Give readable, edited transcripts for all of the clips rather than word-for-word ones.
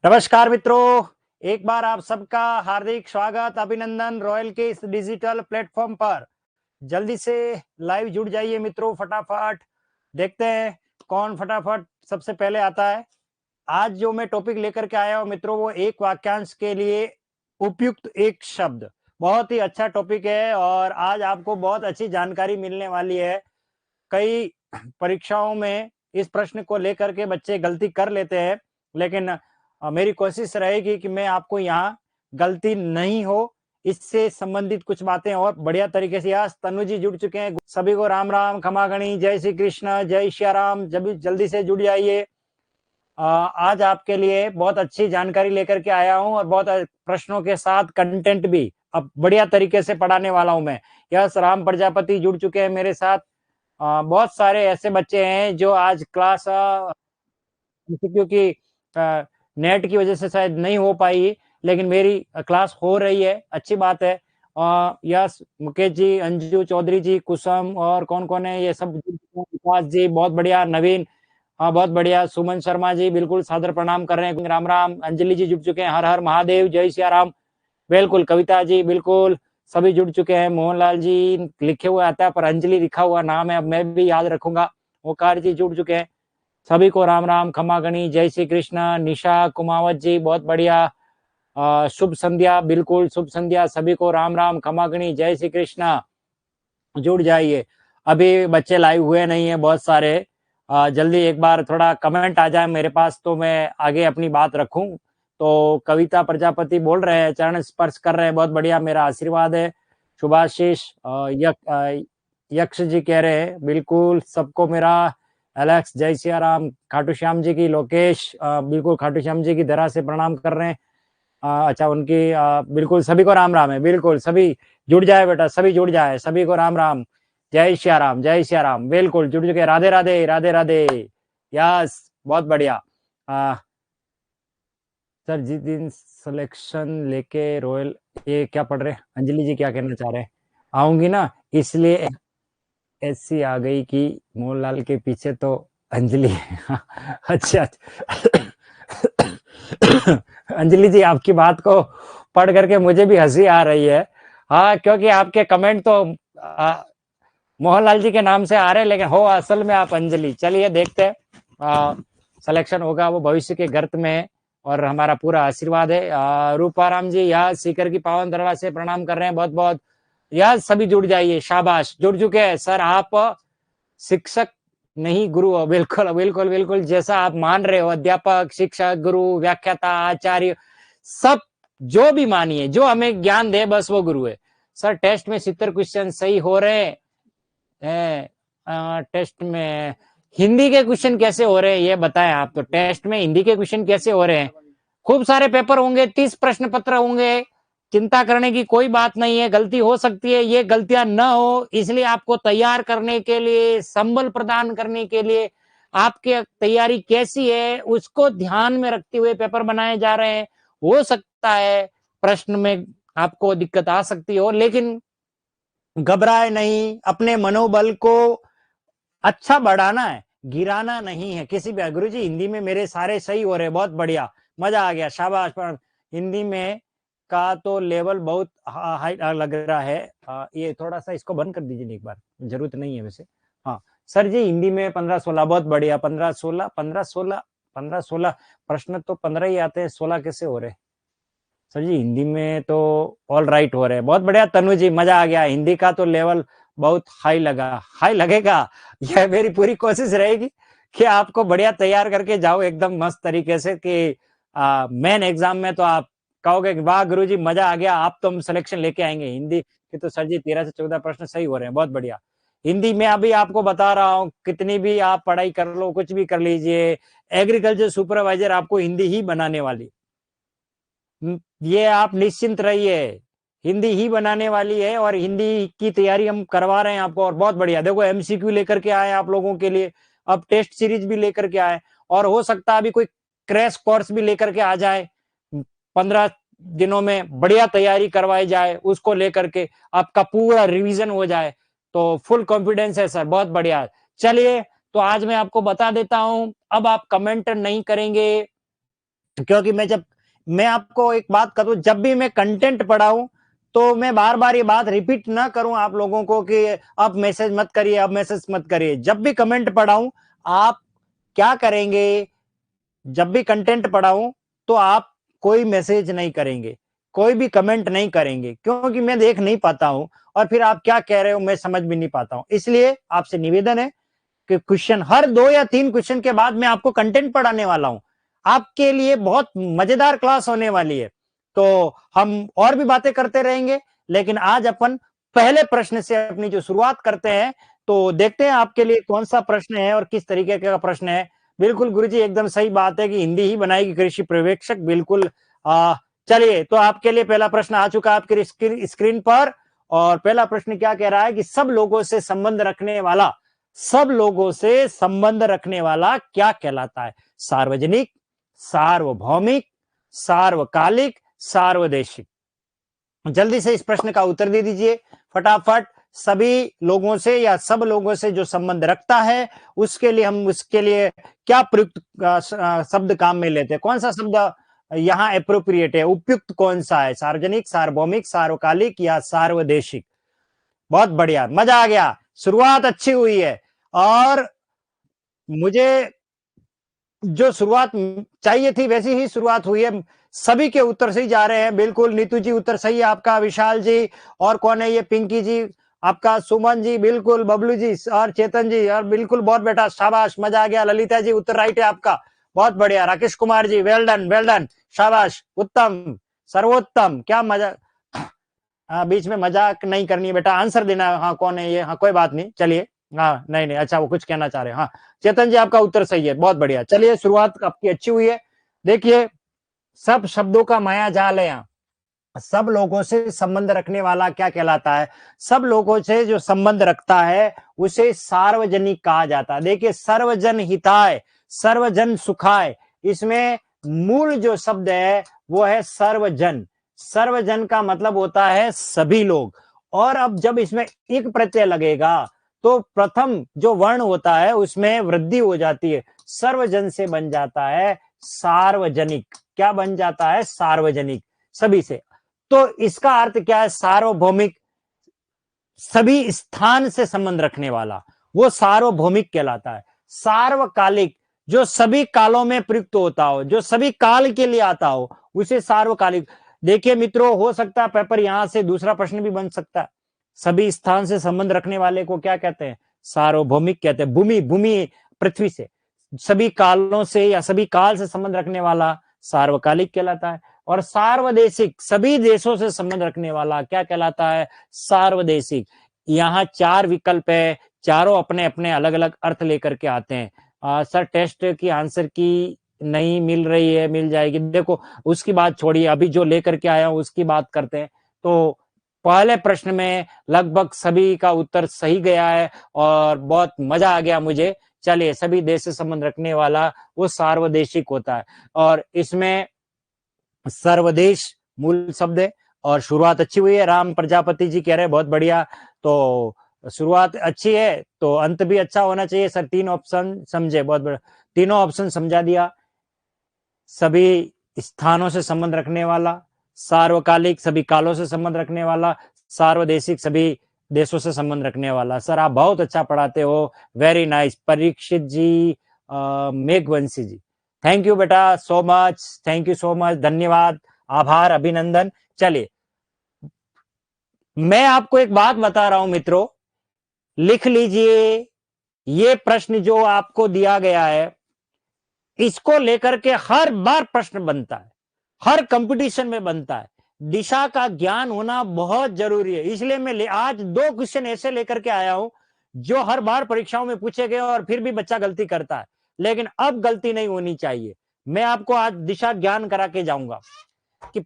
नमस्कार मित्रों, एक बार आप सबका हार्दिक स्वागत, अभिनंदन रॉयल के इस डिजिटल प्लेटफॉर्म पर। जल्दी से लाइव जुड़ जाइए मित्रों, फटाफट देखते हैं कौन फटाफट सबसे पहले आता है। आज जो मैं टॉपिक लेकर के आया हूं मित्रों, वो एक वाक्यांश के लिए उपयुक्त एक शब्द। बहुत ही अच्छा टॉपिक है और आज आपको बहुत अच्छी जानकारी मिलने वाली है। कई परीक्षाओं में इस प्रश्न को लेकर के बच्चे गलती कर लेते हैं, लेकिन मेरी कोशिश रहेगी कि मैं आपको यहाँ गलती नहीं हो, इससे संबंधित कुछ बातें और बढ़िया तरीके से। आज तनु जी जुड़ चुके हैं, सभी को राम राम, खमा गणी, जय श्री कृष्ण, जय श्री राम। जल्दी से जुड़ जाइए। आज आपके लिए बहुत अच्छी जानकारी लेकर के आया हूं और बहुत प्रश्नों के साथ कंटेंट भी अब बढ़िया तरीके से पढ़ाने वाला हूं मैं। यस, राम प्रजापति जुड़ चुके हैं मेरे साथ। बहुत सारे ऐसे बच्चे हैं जो आज क्लास क्योंकि नेट की वजह से शायद नहीं हो पाई, लेकिन मेरी क्लास हो रही है, अच्छी बात है। यस, मुकेश जी, अंजू चौधरी जी, कुसुम और कौन कौन है ये सब, विकास जी बहुत बढ़िया, नवीन बहुत बढ़िया, सुमन शर्मा जी बिल्कुल सादर प्रणाम कर रहे हैं, राम राम। अंजलि जी जुड़ चुके हैं, हर हर महादेव, जय सिया राम। बिल्कुल, कविता जी बिल्कुल सभी जुड़ चुके हैं। मोहनलाल जी लिखे हुए आता है पर अंजलि लिखा हुआ नाम है, अब मैं भी याद रखूंगा। ओकार जी जुड़ चुके हैं, सभी को राम राम, खमा गणी, जय श्री कृष्ण। निशा कुमावत जी बहुत बढ़िया, शुभ संध्या, बिल्कुल शुभ संध्या, सभी को राम राम, खमा गणी, जय श्री कृष्ण। जुड़ जाइए, अभी बच्चे लाइव हुए नहीं है बहुत सारे। जल्दी एक बार थोड़ा कमेंट आ जाए मेरे पास तो मैं आगे अपनी बात रखूं। तो कविता प्रजापति बोल रहे हैं, चरण स्पर्श कर रहे हैं, बहुत बढ़िया, मेरा आशीर्वाद है। शुभाशीष यक्ष जी कह रहे हैं बिल्कुल सबको मेरा। एलेक्स, जय सिया राम। खाटू श्याम जी की, लोकेश बिल्कुल खाटू श्याम जी की तरह से प्रणाम कर रहे हैं। अच्छा, उनकी बिल्कुल सभी को राम राम है, बिल्कुल सभी जुड़ जाए बेटा, सभी जुड़ जाए, सभी को राम राम, जय श्या राम, जय श्या राम। बिल्कुल जुड़ चुके, राधे राधे, राधे राधे। यस, बहुत बढ़िया। सर जिस दिन सिलेक्शन लेके रॉयल, ये क्या पढ़ रहे हैं अंजलि जी, क्या कहना चाह रहे हैं? आऊंगी ना, इसलिए ऐसी आ गई कि मोहनलाल के पीछे तो अंजलि है। अच्छा। अंजलि जी, आपकी बात को पढ़ करके मुझे भी हंसी आ रही है। हाँ, क्योंकि आपके कमेंट तो मोहनलाल जी के नाम से आ रहे हैं, लेकिन हो असल में आप अंजलि। चलिए देखते हैं, सिलेक्शन होगा वो भविष्य के गर्त में है और हमारा पूरा आशीर्वाद है। रूपाराम जी यहाँ सीकर की पावन धरवा से प्रणाम कर रहे हैं, बहुत बहुत। यार सभी जुड़ जाइए, शाबाश, जुड़ चुके हैं। सर आप शिक्षक नहीं गुरु हो, बिल्कुल बिल्कुल बिल्कुल, जैसा आप मान रहे हो, अध्यापक, शिक्षक, गुरु, व्याख्याता, आचार्य, सब जो भी मानिए, जो हमें ज्ञान दे बस वो गुरु है। सर टेस्ट में 70 क्वेश्चन सही हो रहे हैं। टेस्ट में हिंदी के क्वेश्चन कैसे हो रहे हैं ये बताएं आप। तो टेस्ट में हिंदी के क्वेश्चन कैसे हो रहे हैं? खूब सारे पेपर होंगे, 30 प्रश्न पत्र होंगे, चिंता करने की कोई बात नहीं है। गलती हो सकती है, ये गलतियां न हो इसलिए आपको तैयार करने के लिए, संबल प्रदान करने के लिए, आपकी तैयारी कैसी है उसको ध्यान में रखते हुए पेपर बनाए जा रहे हैं। हो सकता है प्रश्न में आपको दिक्कत आ सकती हो, लेकिन घबराए नहीं, अपने मनोबल को अच्छा बढ़ाना है, गिराना नहीं है किसी भी। गुरु जी हिंदी में मेरे सारे सही हो रहे, बहुत बढ़िया, मजा आ गया, शाबाश। पर हिंदी में का तो लेवल बहुत हाई लग रहा है। ये थोड़ा सा इसको बंद कर दीजिए एक बार, जरूरत नहीं है वैसे। हाँ सर जी, हिंदी में 15-16, बहुत बढ़िया, 15-16, 15-16, 15-16 प्रश्न तो 15 ही आते हैं, 16 कैसे हो रहे सर जी? हिंदी में तो ऑल राइट हो रहे हैं, बहुत बढ़िया। तनु जी मजा आ गया, हिंदी का तो लेवल बहुत हाई लगा, हाई लगेगा। यह मेरी पूरी कोशिश रहेगी कि आपको बढ़िया तैयार करके जाओ एकदम मस्त तरीके से, कि मेन एग्जाम में तो आप कहोगे वाह गुरुजी मजा आ गया, आप तो हम सिलेक्शन लेके आएंगे। हिंदी के तो सर जी 13 से 14 प्रश्न सही हो रहे हैं, बहुत बढ़िया। हिंदी में अभी आपको बता रहा हूँ, कितनी भी आप पढ़ाई कर लो, कुछ भी कर लीजिए, एग्रीकल्चर सुपरवाइजर आपको हिंदी ही बनाने वाली, ये आप निश्चिंत रहिए, हिंदी ही बनाने वाली है। और हिंदी की तैयारी हम करवा रहे हैं आपको, और बहुत बढ़िया। देखो एमसीक्यू लेकर के आए आप लोगों के लिए, अब टेस्ट सीरीज भी लेकर के आए, और हो सकता है अभी कोई क्रैश कोर्स भी लेकर के आ जाए, 15 दिनों में बढ़िया तैयारी करवाई जाए, उसको लेकर के आपका पूरा रिवीजन हो जाए। तो फुल कॉन्फिडेंस है सर, बहुत बढ़िया। चलिए, तो आज मैं आपको बता देता हूं, अब आप कमेंट नहीं करेंगे, क्योंकि मैं आपको एक बात करूं, जब भी मैं कंटेंट पढ़ाऊं तो मैं बार बार ये बात रिपीट ना करूं आप लोगों को कि अब मैसेज मत करिए, अब मैसेज मत करिए। जब भी कमेंट पढ़ाऊं, आप क्या करेंगे, जब भी कंटेंट पढ़ाऊं तो आप कोई मैसेज नहीं करेंगे, कोई भी कमेंट नहीं करेंगे, क्योंकि मैं देख नहीं पाता हूं और फिर आप क्या कह रहे हो मैं समझ भी नहीं पाता हूं। इसलिए आपसे निवेदन है कि क्वेश्चन हर 2 या 3 क्वेश्चन के बाद मैं आपको कंटेंट पढ़ाने वाला हूं। आपके लिए बहुत मजेदार क्लास होने वाली है। तो हम और भी बातें करते रहेंगे, लेकिन आज अपन पहले प्रश्न से अपनी जो शुरुआत करते हैं, तो देखते हैं आपके लिए कौन सा प्रश्न है और किस तरीके का प्रश्न है। बिल्कुल गुरुजी, एकदम सही बात है कि हिंदी ही बनाएगी कृषि पर्यवेक्षक, बिल्कुल। चलिए, तो आपके लिए पहला प्रश्न आ चुका है आपके स्क्रीन पर। और पहला प्रश्न क्या कह रहा है कि सब लोगों से संबंध रखने वाला, सब लोगों से संबंध रखने वाला क्या कहलाता है? सार्वजनिक, सार्वभौमिक, सार्वकालिक, सार्वदेशिक। जल्दी से इस प्रश्न का उत्तर दे दीजिए फटाफट। सभी लोगों से या सब लोगों से जो संबंध रखता है, उसके लिए हम उसके लिए क्या प्रयुक्त शब्द काम में लेते हैं? कौन सा शब्द यहाँ एप्रोप्रिएट है, उपयुक्त कौन सा है? सार्वजनिक, सार्वभौमिक, सार्वकालिक या सार्वदेशिक? बहुत बढ़िया, मजा आ गया, शुरुआत अच्छी हुई है। और मुझे जो शुरुआत चाहिए थी वैसी ही शुरुआत हुई है। सभी के उत्तर सही जा रहे हैं, बिल्कुल। नीतू जी उत्तर सही है आपका, विशाल जी, और कौन है ये, पिंकी जी आपका, सुमन जी बिल्कुल, बबलू जी और चेतन जी, और बिल्कुल, बहुत बेटा, शाबाश, मजा आ गया। ललिता जी उत्तर राइट है आपका, बहुत बढ़िया। Rakesh Kumar ji well done, well done, शाबाश, उत्तम, सर्वोत्तम, क्या मजा। हाँ, बीच में मजाक नहीं करनी है बेटा, आंसर देना। हाँ, कौन है ये? हाँ, कोई बात नहीं, चलिए। हाँ, नहीं नहीं, अच्छा, वो कुछ कहना चाह रहे हैं। हाँ, चेतन जी आपका उत्तर सही है, बहुत बढ़िया। चलिए, शुरुआत आपकी अच्छी हुई है। देखिए, सब शब्दों का माया जाल है यहाँ। सब लोगों से संबंध रखने वाला क्या कहलाता है? सब लोगों से जो संबंध रखता है उसे सार्वजनिक कहा जाता है। देखिए, सर्वजन हिताय, सर्वजन सुखाय, इसमें मूल जो शब्द है वो है सर्वजन। सर्वजन का मतलब होता है सभी लोग। और अब जब इसमें एक प्रत्यय लगेगा तो प्रथम जो वर्ण होता है उसमें वृद्धि हो जाती है, सर्वजन से बन जाता है सार्वजनिक। क्या बन जाता है? सार्वजनिक, सभी से। तो इसका अर्थ क्या है? सार्वभौमिक, सभी स्थान से संबंध रखने वाला, वो सार्वभौमिक कहलाता है। सार्वकालिक, जो सभी कालों में प्रयुक्त होता हो, जो सभी काल के लिए आता हो, उसे सार्वकालिक। देखिए मित्रों, हो सकता है पेपर यहां से दूसरा प्रश्न भी बन सकता है। सभी स्थान से संबंध रखने वाले को क्या कहते हैं? सार्वभौमिक कहते हैं। भूमि, भूमि पृथ्वी से, सभी कालों से या सभी काल से संबंध रखने वाला सार्वकालिक कहलाता है। और सार्वदेशिक, सभी देशों से संबंध रखने वाला क्या कहलाता है? सार्वदेशिक। यहाँ 4 विकल्प है, चारों अपने अपने अलग अलग अर्थ लेकर के आते हैं। सर, टेस्ट की आंसर की नहीं मिल रही है, मिल जाएगी। देखो, उसकी बात छोड़िए, अभी जो लेकर के आया हूं उसकी बात करते हैं। तो पहले प्रश्न में लगभग सभी का उत्तर सही गया है और बहुत मजा आ गया मुझे। चलिए, सभी देश से संबंध रखने वाला वो सार्वदेशिक होता है। और इसमें सर्वदेश मूल शब्द है। और शुरुआत अच्छी हुई है, राम प्रजापति जी कह रहे हैं बहुत बढ़िया। तो शुरुआत अच्छी है तो अंत भी अच्छा होना चाहिए सर। 3 ऑप्शन समझे, बहुत बढ़िया, तीनों ऑप्शन समझा दिया। सभी स्थानों से संबंध रखने वाला, सार्वकालिक, सभी कालों से संबंध रखने वाला, सार्वदेशिक, सभी देशों से संबंध रखने वाला। सर, आप बहुत अच्छा पढ़ाते हो, very nice. Parikshit ji, Meghwanshi ji, thank you बेटा, so much, thank you so much, धन्यवाद, आभार, अभिनंदन। चलिए, मैं आपको एक बात बता रहा हूं मित्रों, लिख लीजिए, ये प्रश्न जो आपको दिया गया है इसको लेकर के हर बार प्रश्न बनता है, हर कंपटीशन में बनता है। दिशा का ज्ञान होना बहुत जरूरी है। इसलिए मैं आज 2 क्वेश्चन ऐसे लेकर के आया हूं जो हर बार परीक्षाओं में पूछे गए और फिर भी बच्चा गलती करता है, लेकिन अब गलती नहीं होनी चाहिए। मैं आपको आज दिशा ज्ञान करा के जाऊंगा कि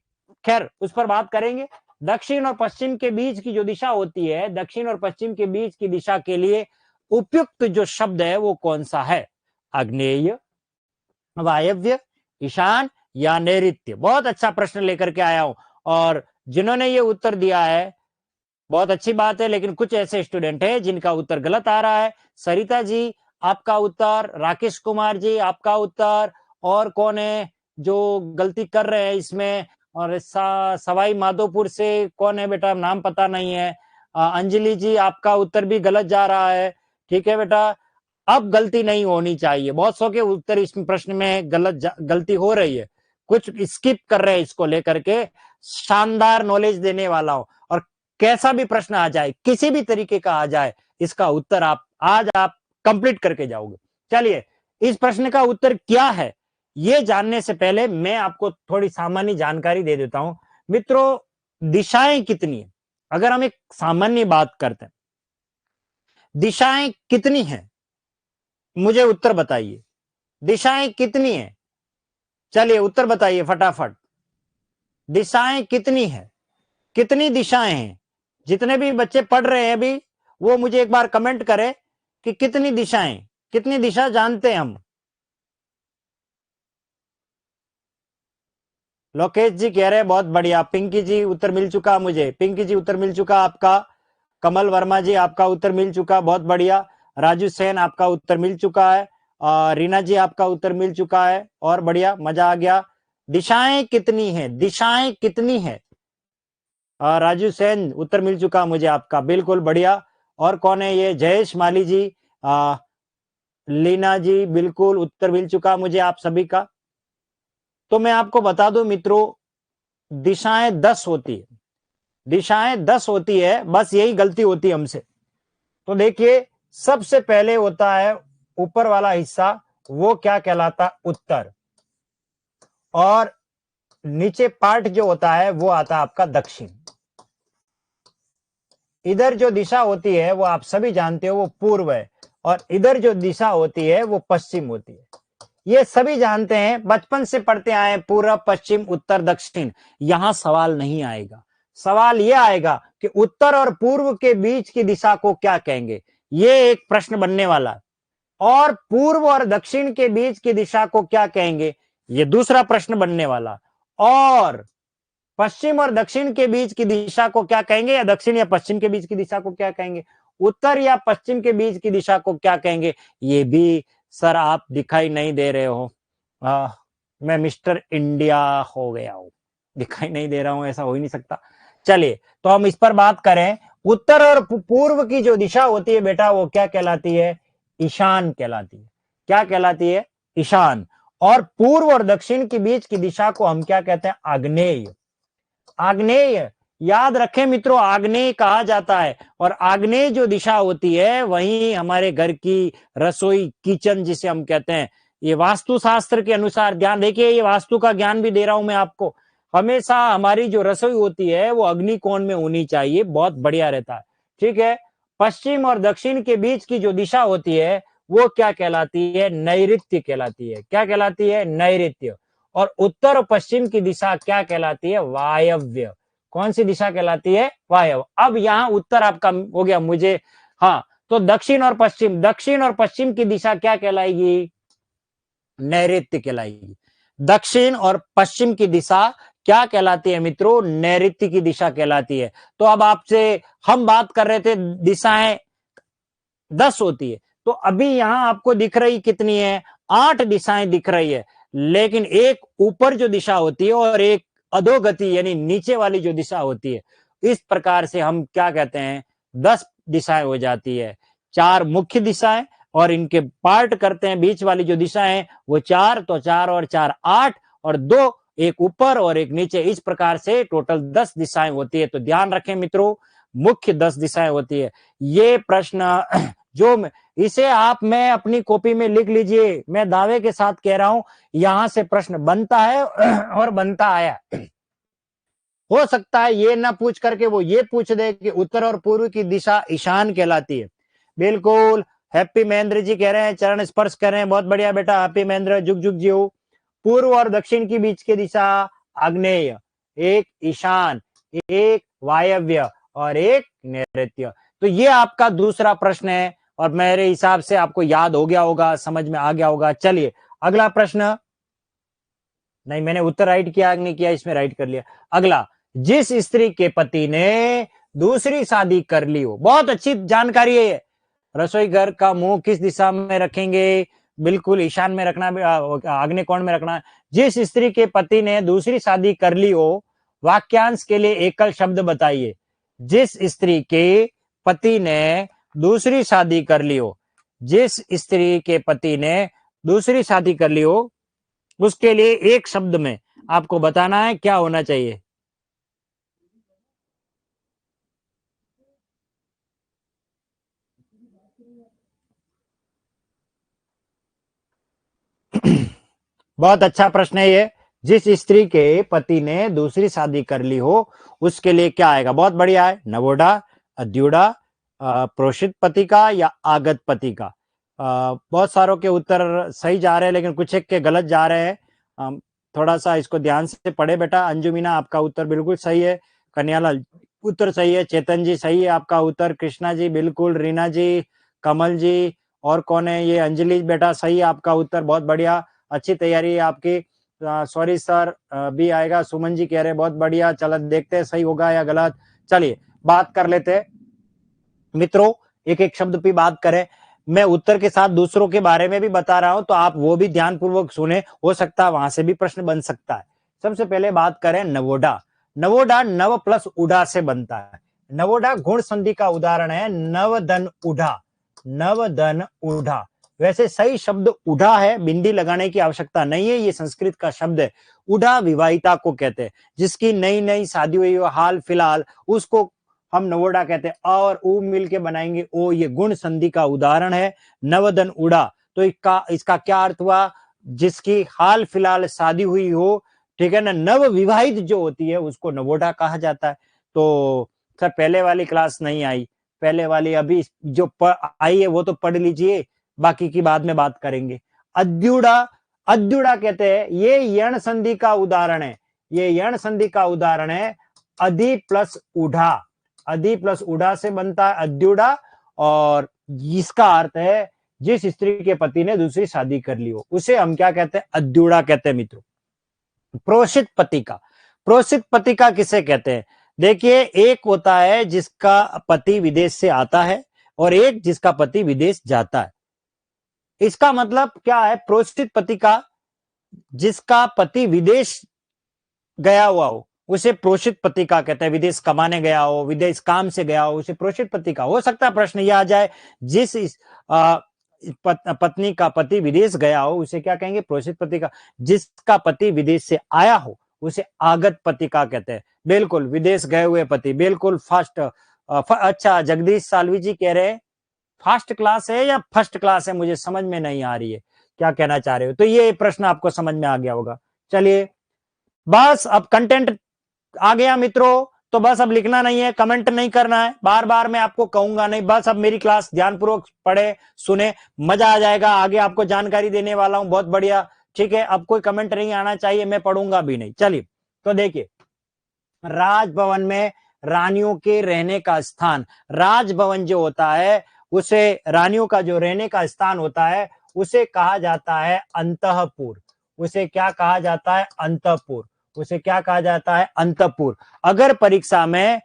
खैर उस पर बात करेंगे। दक्षिण और पश्चिम के बीच की जो दिशा होती है, दक्षिण और पश्चिम के बीच की दिशा के लिए उपयुक्त जो शब्द है वो कौन सा है? आग्नेय, वायव्य, ईशान या नैऋत्य? बहुत अच्छा प्रश्न लेकर के आया हूं। और जिन्होंने ये उत्तर दिया है बहुत अच्छी बात है, लेकिन कुछ ऐसे स्टूडेंट है जिनका उत्तर गलत आ रहा है। सरिता जी आपका उत्तर, राकेश कुमार जी आपका उत्तर, और कौन है, जो गलती कर रहे हैं इसमें। और सवाई माधोपुर से कौन है बेटा, नाम पता नहीं है। अंजलि जी आपका उत्तर भी गलत जा रहा है। ठीक है बेटा, अब गलती नहीं होनी चाहिए। बहुत सौ के उत्तर इस प्रश्न में गलती हो रही है, कुछ स्किप कर रहे हैं इसको लेकर के। शानदार नॉलेज देने वाला हूं, और कैसा भी प्रश्न आ जाए, किसी भी तरीके का आ जाए, इसका उत्तर आप कंप्लीट करके जाओगे। चलिए, इस प्रश्न का उत्तर क्या है ये जानने से पहले मैं आपको थोड़ी सामान्य जानकारी दे देता हूं। मित्रों, दिशाएं कितनी है, अगर हम एक सामान्य बात करते हैं, दिशाएं कितनी हैं, मुझे उत्तर बताइए। दिशाएं कितनी है, चलिए उत्तर बताइए फटाफट। दिशाएं कितनी है, कितनी दिशाएं हैं? जितने भी बच्चे पढ़ रहे हैं अभी, वो मुझे एक बार कमेंट करें कि कितनी दिशाएं, कितनी दिशा जानते हैं हम। लोकेश जी कह रहे हैं बहुत बढ़िया। पिंकी जी उत्तर मिल चुका मुझे, पिंकी जी उत्तर मिल चुका आपका। कमल वर्मा जी आपका उत्तर मिल चुका, बहुत बढ़िया। राजू सेन आपका उत्तर मिल चुका है। रीना जी आपका उत्तर मिल चुका है, और बढ़िया, मजा आ गया। दिशाएं कितनी है, दिशाएं कितनी है? राजू सेन उत्तर मिल चुका मुझे आपका, बिल्कुल बढ़िया। और कौन है ये? जयेश माली जी, लीना जी, बिल्कुल उत्तर मिल चुका मुझे आप सभी का। तो मैं आपको बता दूं मित्रों, दिशाएं 10 होती है, दिशाएं 10 होती है, बस यही गलती होती है हमसे। तो देखिए, सबसे पहले होता है ऊपर वाला हिस्सा, वो क्या कहलाता? उत्तर। और नीचे पार्ट जो होता है वो आता है आपका दक्षिण। इधर जो दिशा होती है वो आप सभी जानते हो, वो पूर्व है। और इधर जो दिशा होती है वो पश्चिम होती है। ये सभी जानते हैं, बचपन से पढ़ते आए, पूर्व पश्चिम उत्तर दक्षिण। यहां सवाल नहीं आएगा। सवाल यह आएगा कि उत्तर और पूर्व के बीच की दिशा को क्या कहेंगे, ये एक प्रश्न बनने वाला है। और पूर्व और दक्षिण के बीच की दिशा को क्या कहेंगे, ये दूसरा प्रश्न बनने वाला। और पश्चिम और दक्षिण के बीच की दिशा को क्या कहेंगे, या दक्षिण या पश्चिम के बीच की दिशा को क्या कहेंगे, उत्तर या पश्चिम के बीच की दिशा को क्या कहेंगे, ये भी सर आप दिखाई नहीं दे रहे हो। मैं मिस्टर इंडिया हो गया हूं, दिखाई नहीं दे रहा हूं, ऐसा हो ही नहीं सकता। चलिए, तो हम इस पर बात करें। उत्तर और पूर्व की जो दिशा होती है बेटा, वो क्या कहलाती है? ईशान कहलाती है। क्या कहलाती है? ईशान। और पूर्व और दक्षिण के बीच की दिशा को हम क्या कहते हैं? आग्नेय। आग्नेय, याद रखें मित्रों, आग्नेय कहा जाता है। और आग्नेय जो दिशा होती है वही हमारे घर की रसोई, किचन जिसे हम कहते हैं। ये वास्तुशास्त्र के अनुसार, ध्यान देखिए, ये वास्तु का ज्ञान भी दे रहा हूं मैं आपको। हमेशा हमारी जो रसोई होती है वो अग्निकोण में होनी चाहिए, बहुत बढ़िया रहता है। ठीक है। पश्चिम और दक्षिण के बीच की जो दिशा होती है वो क्या कहलाती है? नैऋत्य कहलाती है। क्या कहलाती है? नैऋत्य। और उत्तर और पश्चिम की दिशा क्या कहलाती है? वायव्य। कौन सी दिशा कहलाती है? वायव्य। अब यहां उत्तर आपका हो गया मुझे। हाँ, तो दक्षिण और पश्चिम, दक्षिण और पश्चिम की दिशा क्या कहलाएगी? नैऋत्य कहलाएगी। दक्षिण और पश्चिम की दिशा क्या कहलाती है मित्रों? नैऋत्य की दिशा कहलाती है। तो अब आपसे हम बात कर रहे थे दिशाएं 10 होती है, तो अभी यहां आपको दिख रही कितनी है? 8 दिशाएं दिख रही है। लेकिन एक ऊपर जो दिशा होती है और एक अधोगति यानी नीचे वाली जो दिशा होती है, इस प्रकार से हम क्या कहते हैं? 10 दिशाएं हो जाती है। 4 मुख्य दिशाएं और इनके पार्ट करते हैं, बीच वाली जो दिशाएं है वो 4, तो 4 और 4 8, और 2, एक ऊपर और एक नीचे। इस प्रकार से टोटल 10 दिशाएं होती है। तो ध्यान रखें मित्रों, मुख्य 10 दिशाएं होती है। ये प्रश्न जो इसे आप, मैं अपनी कॉपी में लिख लीजिए, मैं दावे के साथ कह रहा हूं, यहां से प्रश्न बनता है और बनता आया। हो सकता है ये ना पूछ करके वो ये पूछ दे कि उत्तर और पूर्व की दिशा ईशान कहलाती है। बिल्कुल, हैप्पी महेंद्र जी कह रहे हैं, चरण स्पर्श कर रहे हैं, बहुत बढ़िया बेटा, हैप्पी महेंद्र, जुग जुग जियो। पूर्व और दक्षिण के बीच की दिशा आग्नेय, एक ईशान, एक वायव्य और एक नैऋत्य। तो ये आपका दूसरा प्रश्न है, और मेरे हिसाब से आपको याद हो गया होगा, समझ में आ गया होगा। चलिए अगला प्रश्न। नहीं, मैंने उत्तर राइट किया नहीं किया, इसमें राइट कर लिया। अगला, जिस स्त्री के पति ने दूसरी शादी कर ली हो। बहुत अच्छी जानकारी है ये। रसोई घर का मुंह किस दिशा में रखेंगे? बिल्कुल ईशान में रखना, आग्नेय कोण में रखना। जिस स्त्री के पति ने दूसरी शादी कर ली हो, वाक्यांश के लिए एकल शब्द बताइए। जिस स्त्री के पति ने दूसरी शादी कर ली हो, जिस स्त्री के पति ने दूसरी शादी कर ली हो, उसके लिए एक शब्द में आपको बताना है क्या होना चाहिए। बहुत अच्छा प्रश्न है ये। जिस स्त्री के पति ने दूसरी शादी कर ली हो, उसके लिए क्या आएगा। बहुत बढ़िया है। नवोढ़ा, अद्युड़ा, प्रोषित पति का या आगत पति का। बहुत सारों के उत्तर सही जा रहे हैं, लेकिन कुछ एक के गलत जा रहे हैं। थोड़ा सा इसको ध्यान से पढ़े बेटा। अंजुमीना, आपका उत्तर बिल्कुल सही है। कन्यालाल, उत्तर सही है। चेतन जी, सही है आपका उत्तर। कृष्णा जी बिल्कुल। रीना जी, कमल जी, और कौन है ये, अंजलि बेटा, सही है आपका उत्तर। बहुत बढ़िया, अच्छी तैयारी है आपकी। सॉरी सर भी आएगा, सुमन जी कह रहे हैं। बहुत बढ़िया, चलो देखते हैं सही होगा या गलत। चलिए बात कर लेते हैं मित्रों, एक एक शब्द पे बात करें। मैं उत्तर के साथ दूसरों के बारे में भी बता रहा हूं, तो आप वो भी ध्यानपूर्वक सुने, हो सकता है वहां से भी प्रश्न बन सकता है। सबसे पहले बात करें नवोढ़ा। नवोढ़ा नव प्लस उढ़ा से बनता है। नवोढ़ा गुण संधि का उदाहरण है। नवदन उढ़ा, नवदन उढ़ा। वैसे सही शब्द उढ़ा है, बिंदी लगाने की आवश्यकता नहीं है, ये संस्कृत का शब्द है। उढ़ा विवाहिता को कहते हैं, जिसकी नई नई शादी हुई हो हाल फिलहाल, उसको हम नवोढ़ा कहते हैं। और ऊ मिल के बनाएंगे ओ, ये गुण संधि का उदाहरण है। नवदन उड़ा, तो इसका क्या अर्थ हुआ, जिसकी हाल फिलहाल शादी हुई हो, ठीक है ना। नव विवाहित जो होती है उसको नवोढ़ा कहा जाता है। तो सर पहले वाली क्लास नहीं आई, पहले वाली अभी जो आई है वो तो पढ़ लीजिए, बाकी की बाद में बात करेंगे। अद्युड़ा, अद्युड़ा कहते हैं, ये यण संधि का उदाहरण है। ये यण संधि का उदाहरण है। अधि प्लस उढ़ा, अधि प्लस उड़ा से बनता है अद्युड़ा, और इसका अर्थ है जिस स्त्री के पति ने दूसरी शादी कर ली हो, उसे हम क्या कहते हैं, अद्युड़ा कहते हैं मित्रों। प्रोषित पति का, प्रोषित पति का किसे कहते हैं। देखिए, एक होता है जिसका पति विदेश से आता है, और एक जिसका पति विदेश जाता है। इसका मतलब क्या है, प्रोषित पति का, जिसका पति विदेश गया हुआ हो, उसे प्रोषित पति का कहते हैं। विदेश कमाने गया हो, विदेश काम से गया हो, उसे प्रोषित पति का। हो सकता है प्रश्न यह आ जाए, जिस पत्नी का पति विदेश गया हो, उसे क्या कहेंगे, प्रोषित पति का। जिसका पति विदेश से आया हो, उसे आगत पति का कहते हैं। बिल्कुल, विदेश गए हुए पति, बिल्कुल फर्स्ट। अच्छा, जगदीश सालवी जी कह रहे हैं फर्स्ट क्लास है या फर्स्ट क्लास है, मुझे समझ में नहीं आ रही है क्या कहना चाह रहे हो। तो ये प्रश्न आपको समझ में आ गया होगा। चलिए, बस अब कंटेंट आ गया मित्रों, तो बस अब लिखना नहीं है, कमेंट नहीं करना है, बार बार मैं आपको कहूंगा नहीं। बस अब मेरी क्लास ध्यानपूर्वक पढ़े, सुने, मजा आ जाएगा। आगे आपको जानकारी देने वाला हूं, बहुत बढ़िया। ठीक है, अब कोई कमेंट नहीं आना चाहिए, मैं पढ़ूंगा भी नहीं। चलिए, तो देखिए, राजभवन में रानियों के रहने का स्थान, राजभवन जो होता है, उसे रानियों का जो रहने का स्थान होता है, उसे कहा जाता है अंतःपुर। उसे क्या कहा जाता है, अंतःपुर। उसे क्या कहा जाता है, अंतःपुर। अगर परीक्षा में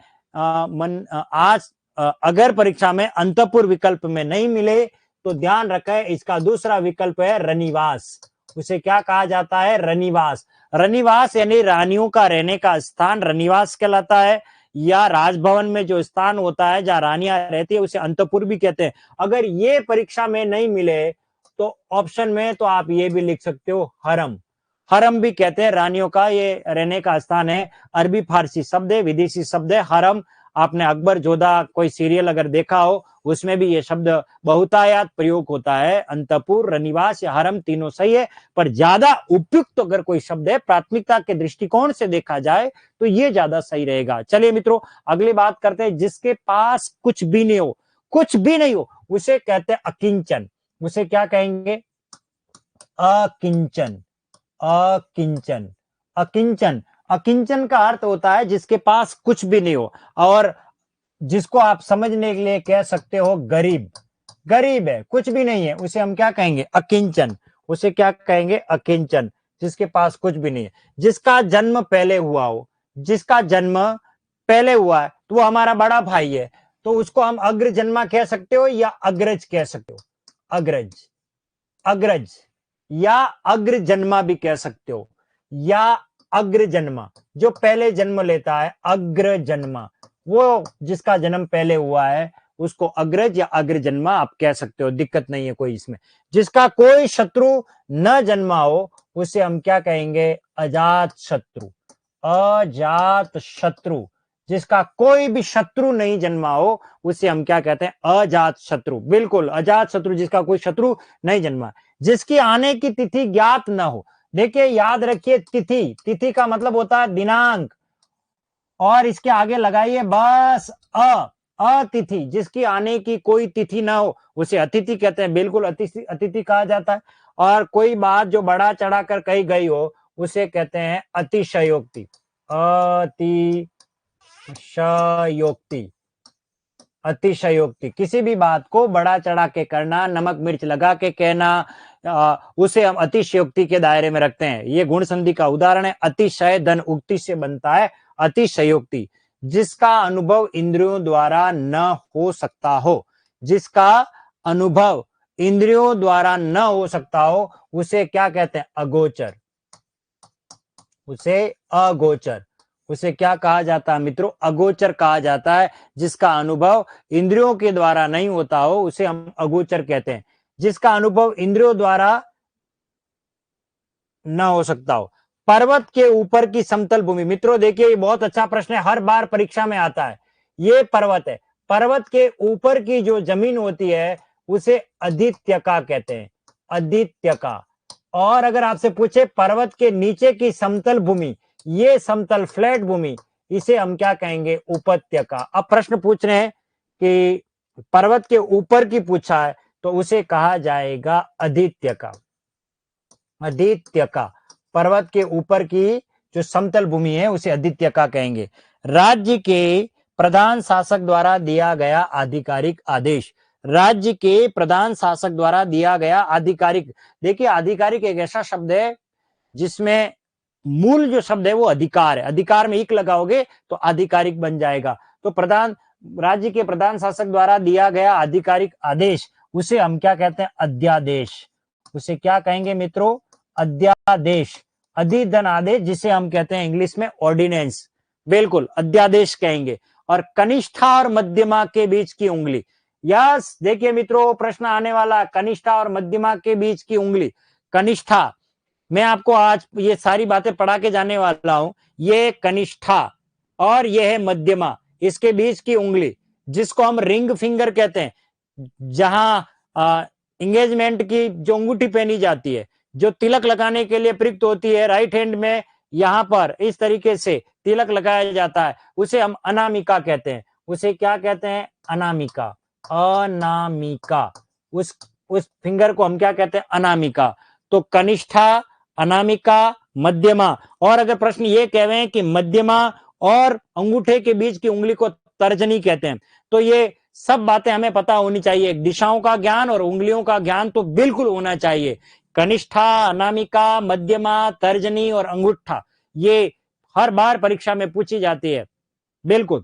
अगर परीक्षा में अंतःपुर विकल्प में नहीं मिले, तो ध्यान रखें, इसका दूसरा विकल्प है रनिवास। उसे क्या कहा जाता है, रनिवास। रनिवास यानी रानियों का रहने का स्थान रनिवास कहलाता है, या राजभवन में जो स्थान होता है जहां रानियां रहती है, उसे अंतःपुर भी कहते हैं। अगर ये परीक्षा में नहीं मिले, तो ऑप्शन में तो आप ये भी लिख सकते हो, हरम। हरम भी कहते हैं रानियों का ये रहने का स्थान है। अरबी फारसी शब्द है, विदेशी शब्द है हरम। आपने अकबर जोधा कोई सीरियल अगर देखा हो, उसमें भी ये शब्द बहुतायात प्रयोग होता है। अंतःपुर, रनिवास या हरम तीनों सही है, पर ज्यादा उपयुक्त अगर कोई शब्द है प्राथमिकता के दृष्टिकोण से देखा जाए, तो ये ज्यादा सही रहेगा। चलिए मित्रों, अगली बात करते हैं। जिसके पास कुछ भी नहीं हो, कुछ भी नहीं हो, उसे कहते हैं अकिंचन। उसे क्या कहेंगे, अकिंचन। अकिंचन, अकिंचन, अकिंचन का अर्थ होता है जिसके पास कुछ भी नहीं हो, और जिसको आप समझने के लिए कह सकते हो गरीब। गरीब है, कुछ भी नहीं है, उसे हम क्या कहेंगे, अकिंचन। उसे क्या कहेंगे, अकिंचन, जिसके पास कुछ भी नहीं है। जिसका जन्म पहले हुआ हो, जिसका जन्म पहले हुआ है, तो वो हमारा बड़ा भाई है, तो उसको हम अग्रजन्मा कह सकते हो या अग्रज कह सकते हो, अग्रज। अग्रज या अग्रजन्मा भी कह सकते हो, या अग्रजन्मा, जो पहले जन्म लेता है, अग्रजन्मा, वो जिसका जन्म पहले हुआ है उसको अग्रज या अग्रजन्मा आप कह सकते हो, दिक्कत नहीं है कोई इसमें। जिसका कोई शत्रु न जन्मा हो उसे हम क्या कहेंगे, अजात शत्रु। अजात शत्रु, जिसका कोई भी शत्रु नहीं जन्मा हो उसे हम क्या कहते हैं, अजात शत्रु। बिल्कुल, अजात शत्रु, जिसका कोई शत्रु नहीं जन्मा। जिसकी आने की तिथि ज्ञात न हो, देखिए याद रखिए, तिथि, तिथि का मतलब होता है दिनांक, और इसके आगे लगाइए बस अतिथि, जिसकी आने की कोई तिथि ना हो उसे अतिथि कहते हैं। बिल्कुल, अतिथि, अतिथि कहा जाता है। और कोई बात जो बढ़ा चढ़ा कर कही गई हो उसे कहते हैं अतिशयोक्ति। अतिशयोक्ति, अतिशयोक्ति, किसी भी बात को बढ़ा चढ़ा के करना, नमक मिर्च लगा के कहना, उसे हम अतिशयोक्ति के दायरे में रखते हैं। ये गुण संधि का उदाहरण है। अतिशय धन उक्ति से बनता है अतिशयोक्ति। जिसका अनुभव इंद्रियों द्वारा न हो सकता हो, जिसका अनुभव इंद्रियों द्वारा न हो सकता हो उसे क्या कहते हैं, अगोचर। उसे अगोचर, उसे क्या कहा जाता है मित्रों, अगोचर कहा जाता है। जिसका अनुभव इंद्रियों के द्वारा नहीं होता हो उसे हम अगोचर कहते हैं। जिसका अनुभव इंद्रियों द्वारा न हो सकता हो। पर्वत के ऊपर की समतल भूमि, मित्रों देखिए ये बहुत अच्छा प्रश्न है, हर बार परीक्षा में आता है। ये पर्वत है, पर्वत के ऊपर की जो जमीन होती है उसे अदित्यका कहते हैं, अदित्यका। और अगर आपसे पूछे पर्वत के नीचे की समतल भूमि, ये समतल फ्लैट भूमि, इसे हम क्या कहेंगे, उपत्यका। अब प्रश्न पूछ रहे हैं कि पर्वत के ऊपर की पूछा है तो उसे कहा जाएगा अदित्यका। अदित्यका, पर्वत के ऊपर की जो समतल भूमि है उसे अदित्यका कहेंगे। राज्य के प्रधान शासक द्वारा दिया गया आधिकारिक आदेश, राज्य के प्रधान शासक द्वारा दिया गया आधिकारिक। देखिए आधिकारिक एक ऐसा शब्द है जिसमें मूल जो शब्द है वो अधिकार है, अधिकार में इक लगाओगे तो आधिकारिक बन जाएगा। तो प्रधान, राज्य के प्रधान शासक द्वारा दिया गया आधिकारिक आदेश, उसे हम क्या कहते हैं, अध्यादेश। उसे क्या कहेंगे मित्रों, अध्यादेश। अधिधन आदेश, जिसे हम कहते हैं इंग्लिश में ऑर्डिनेंस। बिल्कुल, अध्यादेश कहेंगे। और कनिष्ठा और मध्यमा के बीच की उंगली, यस देखिए मित्रों प्रश्न आने वाला, कनिष्ठा और मध्यमा के बीच की उंगली। कनिष्ठा, मैं आपको आज ये सारी बातें पढ़ा के जाने वाला हूं। ये कनिष्ठा और ये है मध्यमा, इसके बीच की उंगली, जिसको हम रिंग फिंगर कहते हैं। जहां एंगेजमेंट की जो अंगूठी पहनी जाती है, जो तिलक लगाने के लिए प्रयुक्त होती है, राइट हैंड में यहां पर इस तरीके से तिलक लगाया जाता है, उसे हम अनामिका कहते हैं। उसे क्या कहते हैं, अनामिका। अनामिका, उस फिंगर को हम क्या कहते हैं, अनामिका। तो कनिष्ठा, अनामिका, मध्यमा। और अगर प्रश्न ये कह रहे हैं कि मध्यमा और अंगूठे के बीच की उंगली को तर्जनी कहते हैं, तो ये सब बातें हमें पता होनी चाहिए। दिशाओं का ज्ञान और उंगलियों का ज्ञान तो बिल्कुल होना चाहिए। कनिष्ठा, अनामिका, मध्यमा, तर्जनी और अंगूठा, ये हर बार परीक्षा में पूछी जाती है। बिल्कुल,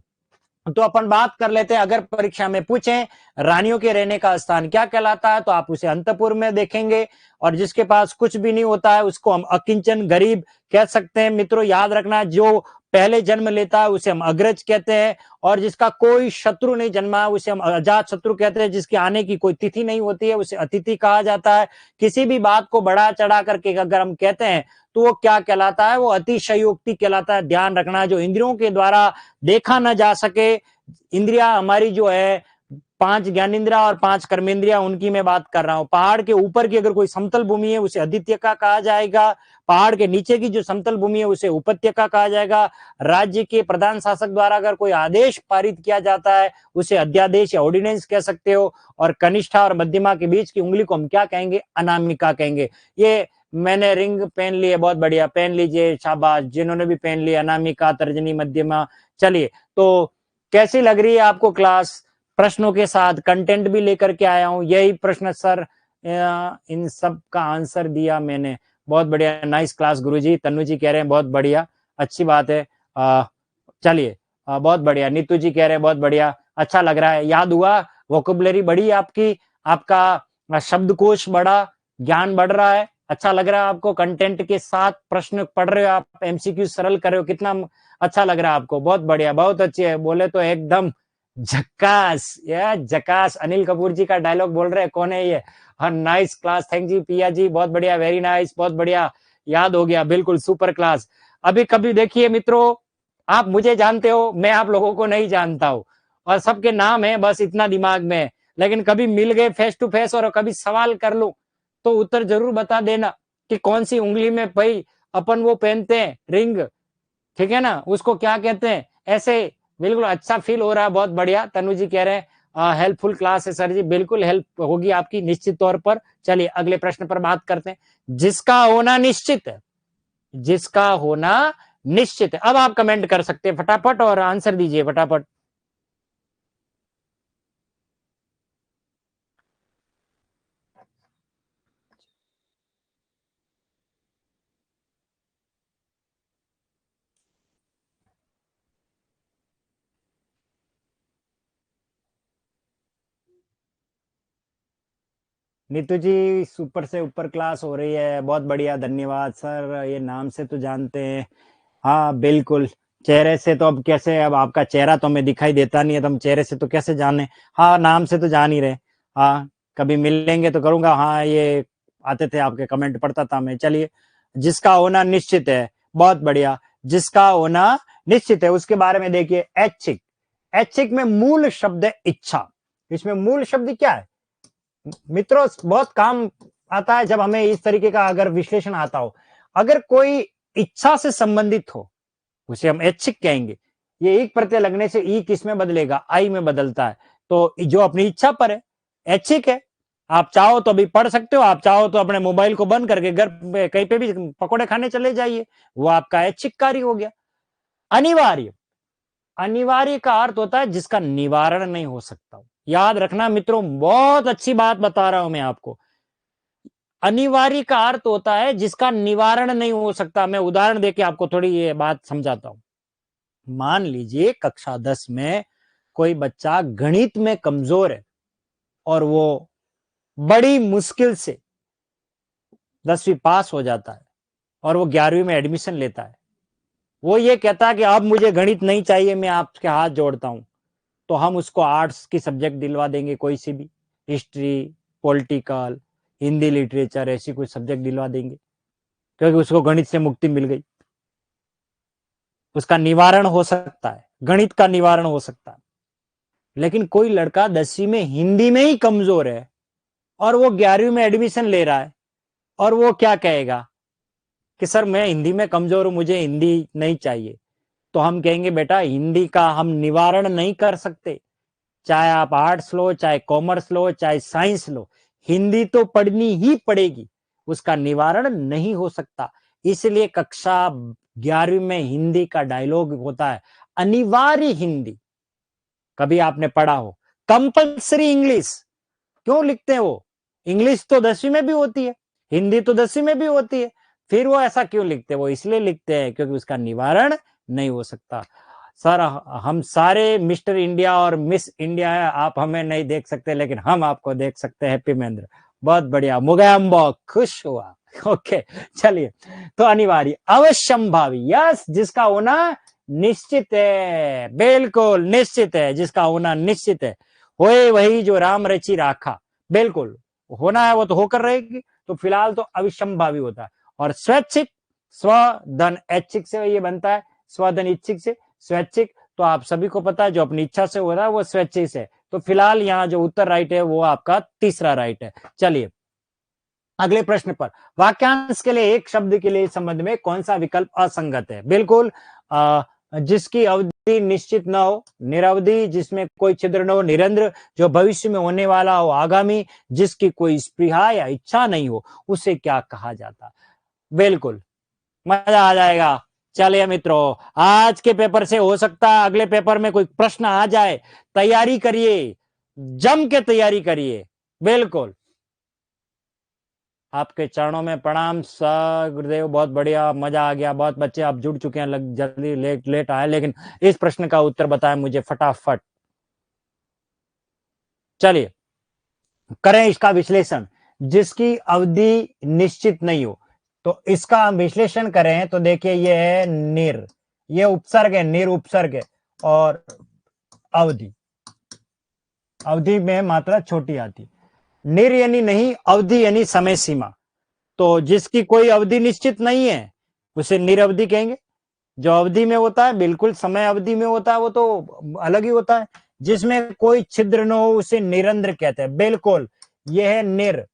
तो अपन बात कर लेते हैं, अगर परीक्षा में पूछें रानियों के रहने का स्थान क्या कहलाता है, तो आप उसे अंतपुर में देखेंगे। और जिसके पास कुछ भी नहीं होता है उसको हम अकिंचन, गरीब कह सकते हैं। मित्रों याद रखना, जो पहले जन्म लेता है उसे हम अग्रज कहते हैं, और जिसका कोई शत्रु नहीं जन्मा उसे हम अजात शत्रु कहते हैं। जिसके आने की कोई तिथि नहीं होती है उसे अतिथि कहा जाता है। किसी भी बात को बढ़ा चढ़ा करके अगर हम कहते हैं तो वो क्या कहलाता है, वो अतिशयोक्ति कहलाता है। ध्यान रखना, जो इंद्रियों के द्वारा देखा न जा सके, इंद्रिया हमारी जो है 5 ज्ञानेंद्रिया और 5 कर्मेंद्रिया, उनकी मैं बात कर रहा हूं। पहाड़ के ऊपर की अगर कोई समतल भूमि है उसे अदित्यका कहा जाएगा। पहाड़ के नीचे की जो समतल भूमि है उसे उपत्यका कहा जाएगा। राज्य के प्रधान शासक द्वारा अगर कोई आदेश पारित किया जाता है उसे अध्यादेश या ऑर्डिनेंस कह सकते हो। और कनिष्ठा और मध्यमा के बीच की उंगली को हम क्या कहेंगे, अनामिका कहेंगे। ये मैंने रिंग पहन ली है, बहुत बढ़िया, पहन लीजिए, शाबाश जिन्होंने भी पहन ली, अनामिका, तर्जनी, मध्यमा। चलिए, तो कैसी लग रही है आपको क्लास, प्रश्नों के साथ कंटेंट भी लेकर के आया हूं। यही प्रश्न सर, इन सब का आंसर दिया मैंने, बहुत बढ़िया, नाइस क्लास गुरुजी। तन्नू जी कह रहे हैं बहुत बढ़िया, अच्छी बात है। चलिए, बहुत बढ़िया। नीतू जी कह रहे हैं बहुत बढ़िया, अच्छा लग रहा है, याद हुआ, वोकैबुलरी बढ़ी आपकी, आपका शब्दकोश बढ़ा, ज्ञान बढ़ रहा है, अच्छा लग रहा है आपको, कंटेंट के साथ प्रश्न पढ़ रहे हो आप, एमसीक्यू सरल कर रहे हो, कितना अच्छा लग रहा है आपको, बहुत बढ़िया, बहुत अच्छी है, बोले तो एकदम झक्कास, या झकास। अनिल कपूर जी का डायलॉग बोल रहे हैं, कौन है ये? हाँ, नाइस क्लास, थैंक यू पिया जी, बहुत बढ़िया, वेरी नाइस, बहुत बढ़िया, याद हो गया, बिल्कुल सुपर क्लास। अभी कभी देखिए मित्रों, आप मुझे जानते हो, मैं आप लोगों को नहीं जानता हूं, और सबके नाम है, बस इतना दिमाग में है, लेकिन कभी मिल गए फेस टू फेस और कभी सवाल कर लूं तो उत्तर जरूर बता देना कि कौन सी उंगली में भाई अपन वो पहनते हैं रिंग, ठीक है ना, उसको क्या कहते हैं, ऐसे। बिल्कुल अच्छा फील हो रहा है, बहुत बढ़िया। तनु जी कह रहे हैं हेल्पफुल क्लास है सर जी, बिल्कुल हेल्प होगी आपकी निश्चित तौर पर। चलिए अगले प्रश्न पर बात करते हैं। जिसका होना निश्चित है, जिसका होना निश्चित है। अब आप कमेंट कर सकते हैं फटाफट और आंसर दीजिए फटाफट। नीतू जी, सुपर से ऊपर क्लास हो रही है, बहुत बढ़िया, धन्यवाद सर, ये नाम से तो जानते हैं। हाँ बिल्कुल, चेहरे से तो अब कैसे, अब आपका चेहरा तो हमें दिखाई देता नहीं है, तो हम चेहरे से तो कैसे जाने। हाँ, नाम से तो जान ही रहे। हाँ, कभी मिलेंगे तो करूंगा। हाँ, ये आते थे आपके कमेंट, पढ़ता था मैं। चलिए, जिसका होना निश्चित है, बहुत बढ़िया, जिसका होना निश्चित है, उसके बारे में देखिए। ऐच्छिक, ऐच्छिक में मूल शब्द है इच्छा। इसमें मूल शब्द क्या है मित्रों? बहुत काम आता है जब हमें इस तरीके का अगर विश्लेषण आता हो। अगर कोई इच्छा से संबंधित हो, उसे हम ऐच्छिक कहेंगे। ये एक प्रत्यय लगने से ई किस में बदलेगा? आई में बदलता है। तो जो अपनी इच्छा पर है, ऐच्छिक है। आप चाहो तो अभी पढ़ सकते हो, आप चाहो तो अपने मोबाइल को बंद करके घर पे कहीं पे भी पकोड़े खाने चले जाइए, वो आपका ऐच्छिक कार्य हो गया। अनिवार्य, अनिवार्य का अर्थ होता है जिसका निवारण नहीं हो सकता। याद रखना मित्रों, बहुत अच्छी बात बता रहा हूं मैं आपको। अनिवार्य का अर्थ होता है जिसका निवारण नहीं हो सकता। मैं उदाहरण देके आपको थोड़ी ये बात समझाता हूं। मान लीजिए कक्षा 10 में कोई बच्चा गणित में कमजोर है और वो बड़ी मुश्किल से 10वीं पास हो जाता है और वो 11वीं में एडमिशन लेता है। वो ये कहता है कि अब मुझे गणित नहीं चाहिए, मैं आपके हाथ जोड़ता हूं। तो हम उसको आर्ट्स की सब्जेक्ट दिलवा देंगे, कोई सी भी, हिस्ट्री, पॉलिटिकल, हिंदी लिटरेचर, ऐसी कोई सब्जेक्ट दिलवा देंगे, क्योंकि उसको गणित से मुक्ति मिल गई। उसका निवारण हो सकता है, गणित का निवारण हो सकता है। लेकिन कोई लड़का 10वीं में हिंदी में ही कमजोर है और वो 11वीं में एडमिशन ले रहा है, और वो क्या कहेगा कि सर मैं हिंदी में कमजोर हूं, मुझे हिंदी नहीं चाहिए। तो हम कहेंगे बेटा, हिंदी का हम निवारण नहीं कर सकते। चाहे आप आर्ट्स लो, चाहे कॉमर्स लो, चाहे साइंस लो, हिंदी तो पढ़नी ही पड़ेगी, उसका निवारण नहीं हो सकता। इसलिए कक्षा 11वीं में हिंदी का डायलॉग होता है अनिवार्य हिंदी। कभी आपने पढ़ा हो कंपल्सरी इंग्लिश, क्यों लिखते हैं वो? इंग्लिश तो 10वीं में भी होती है, हिंदी तो 10वीं में भी होती है, फिर वो ऐसा क्यों लिखते हैं? वो इसलिए लिखते हैं क्योंकि उसका निवारण नहीं हो सकता। सर, हम सारे मिस्टर इंडिया और मिस इंडिया है, आप हमें नहीं देख सकते, लेकिन हम आपको देख सकते हैं। हैप्पी महेंद्र, बहुत बढ़िया, मुगैम्बो, खुश हुआ। ओके, चलिए, तो अनिवार्य, अवश्यंभावी, यस, जिसका होना निश्चित है, बिल्कुल निश्चित है, जिसका होना निश्चित है। होए वही जो राम रची राखा, बिल्कुल होना है वो तो होकर रहेगी। तो फिलहाल तो अविसंभावी होता है। और स्वैच्छिक, स्वधन ऐच्छिक से ये बनता है, स्वधन इच्छिक से स्वैच्छिक, तो आप सभी को पता है जो अपनी इच्छा से हो रहा है वो स्वैच्छिक से। तो फिलहाल यहाँ जो उत्तर राइट है वो आपका तीसरा राइट है। चलिए अगले प्रश्न पर, वाक्यांश के लिए एक शब्द के लिए संबंध में कौन सा विकल्प असंगत है? बिल्कुल, जिसकी अवधि निश्चित न हो, निरवधि, जिसमें कोई छिद्र न हो, निरंतर, जो भविष्य में होने वाला हो, आगामी, जिसकी कोई स्पृहा या इच्छा नहीं हो, उसे क्या कहा जाता? बिल्कुल, मजा आ जाएगा। चलिए मित्रों, आज के पेपर से हो सकता है अगले पेपर में कोई प्रश्न आ जाए, तैयारी करिए, जम के तैयारी करिए। बिल्कुल, आपके चरणों में प्रणाम सर, गुरुदेव, बहुत बढ़िया, मजा आ गया, बहुत बच्चे आप जुड़ चुके हैं, जल्दी लेट लेट आए, लेकिन इस प्रश्न का उत्तर बताएं मुझे फटाफट। चलिए करें इसका विश्लेषण। जिसकी अवधि निश्चित नहीं हो। तो इसका हम विश्लेषण करें तो देखिए ये है निर, ये उपसर्ग है, निर उपसर्ग है, और अवधि, अवधि में मात्रा छोटी आती। निर यानी नहीं, अवधि यानी समय सीमा। तो जिसकी कोई अवधि निश्चित नहीं है उसे निरवधि कहेंगे। जो अवधि में होता है, बिल्कुल समय अवधि में होता है, वो तो अलग ही होता है। जिसमें कोई छिद्र न हो उसे निरंध्र कहते हैं। बिल्कुल, यह है निर,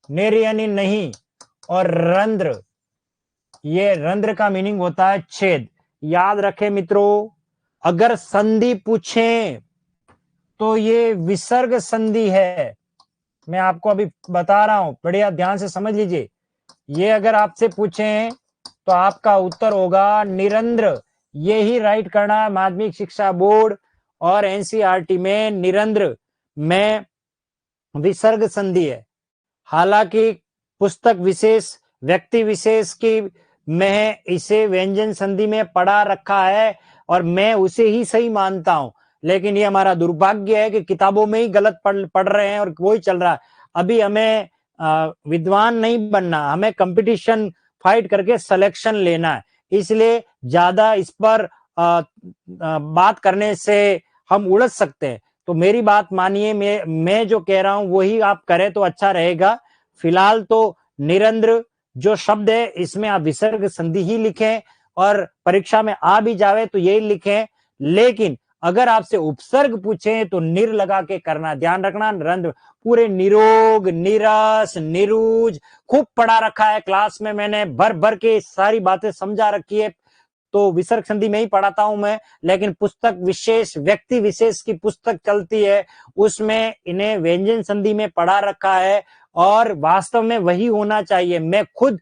निर यानी नहीं, और रंध्र, ये रंध्र का मीनिंग होता है छेद। याद रखें मित्रों, अगर संधि पूछें तो ये विसर्ग संधि है। मैं आपको अभी बता रहा हूं, बढ़िया ध्यान से समझ लीजिए। ये अगर आपसे पूछें तो आपका उत्तर होगा निरंध्र। यही राइट करना है। माध्यमिक शिक्षा बोर्ड और एनसीईआरटी में निरंध्र में विसर्ग संधि है। हालांकि पुस्तक विशेष, व्यक्ति विशेष की में इसे व्यंजन संधि में पढ़ा रखा है और मैं उसे ही सही मानता हूं। लेकिन ये हमारा दुर्भाग्य है कि किताबों में ही गलत पढ़ रहे हैं और वही चल रहा है। अभी हमें विद्वान नहीं बनना, हमें कंपटीशन फाइट करके सिलेक्शन लेना है। इसलिए ज्यादा इस पर बात करने से हम उलझ सकते हैं। तो मेरी बात मानिए, मैं जो कह रहा हूं वही आप करें तो अच्छा रहेगा। फिलहाल तो निरंध्र जो शब्द है इसमें आप विसर्ग संधि ही लिखें, और परीक्षा में आ भी जावे तो यही लिखें। लेकिन अगर आपसे उपसर्ग पूछे तो निर लगा के करना, ध्यान रखना। रंध्र पूरे निरोग, निरस, निरूज खूब पढ़ा रखा है क्लास में, मैंने भर भर के सारी बातें समझा रखी है। तो विसर्ग संधि में ही पढ़ाता हूं मैं। लेकिन पुस्तक विशेष, व्यक्ति विशेष की पुस्तक चलती है, उसमें इन्हें व्यंजन संधि में पढ़ा रखा है, और वास्तव में वही होना चाहिए। मैं खुद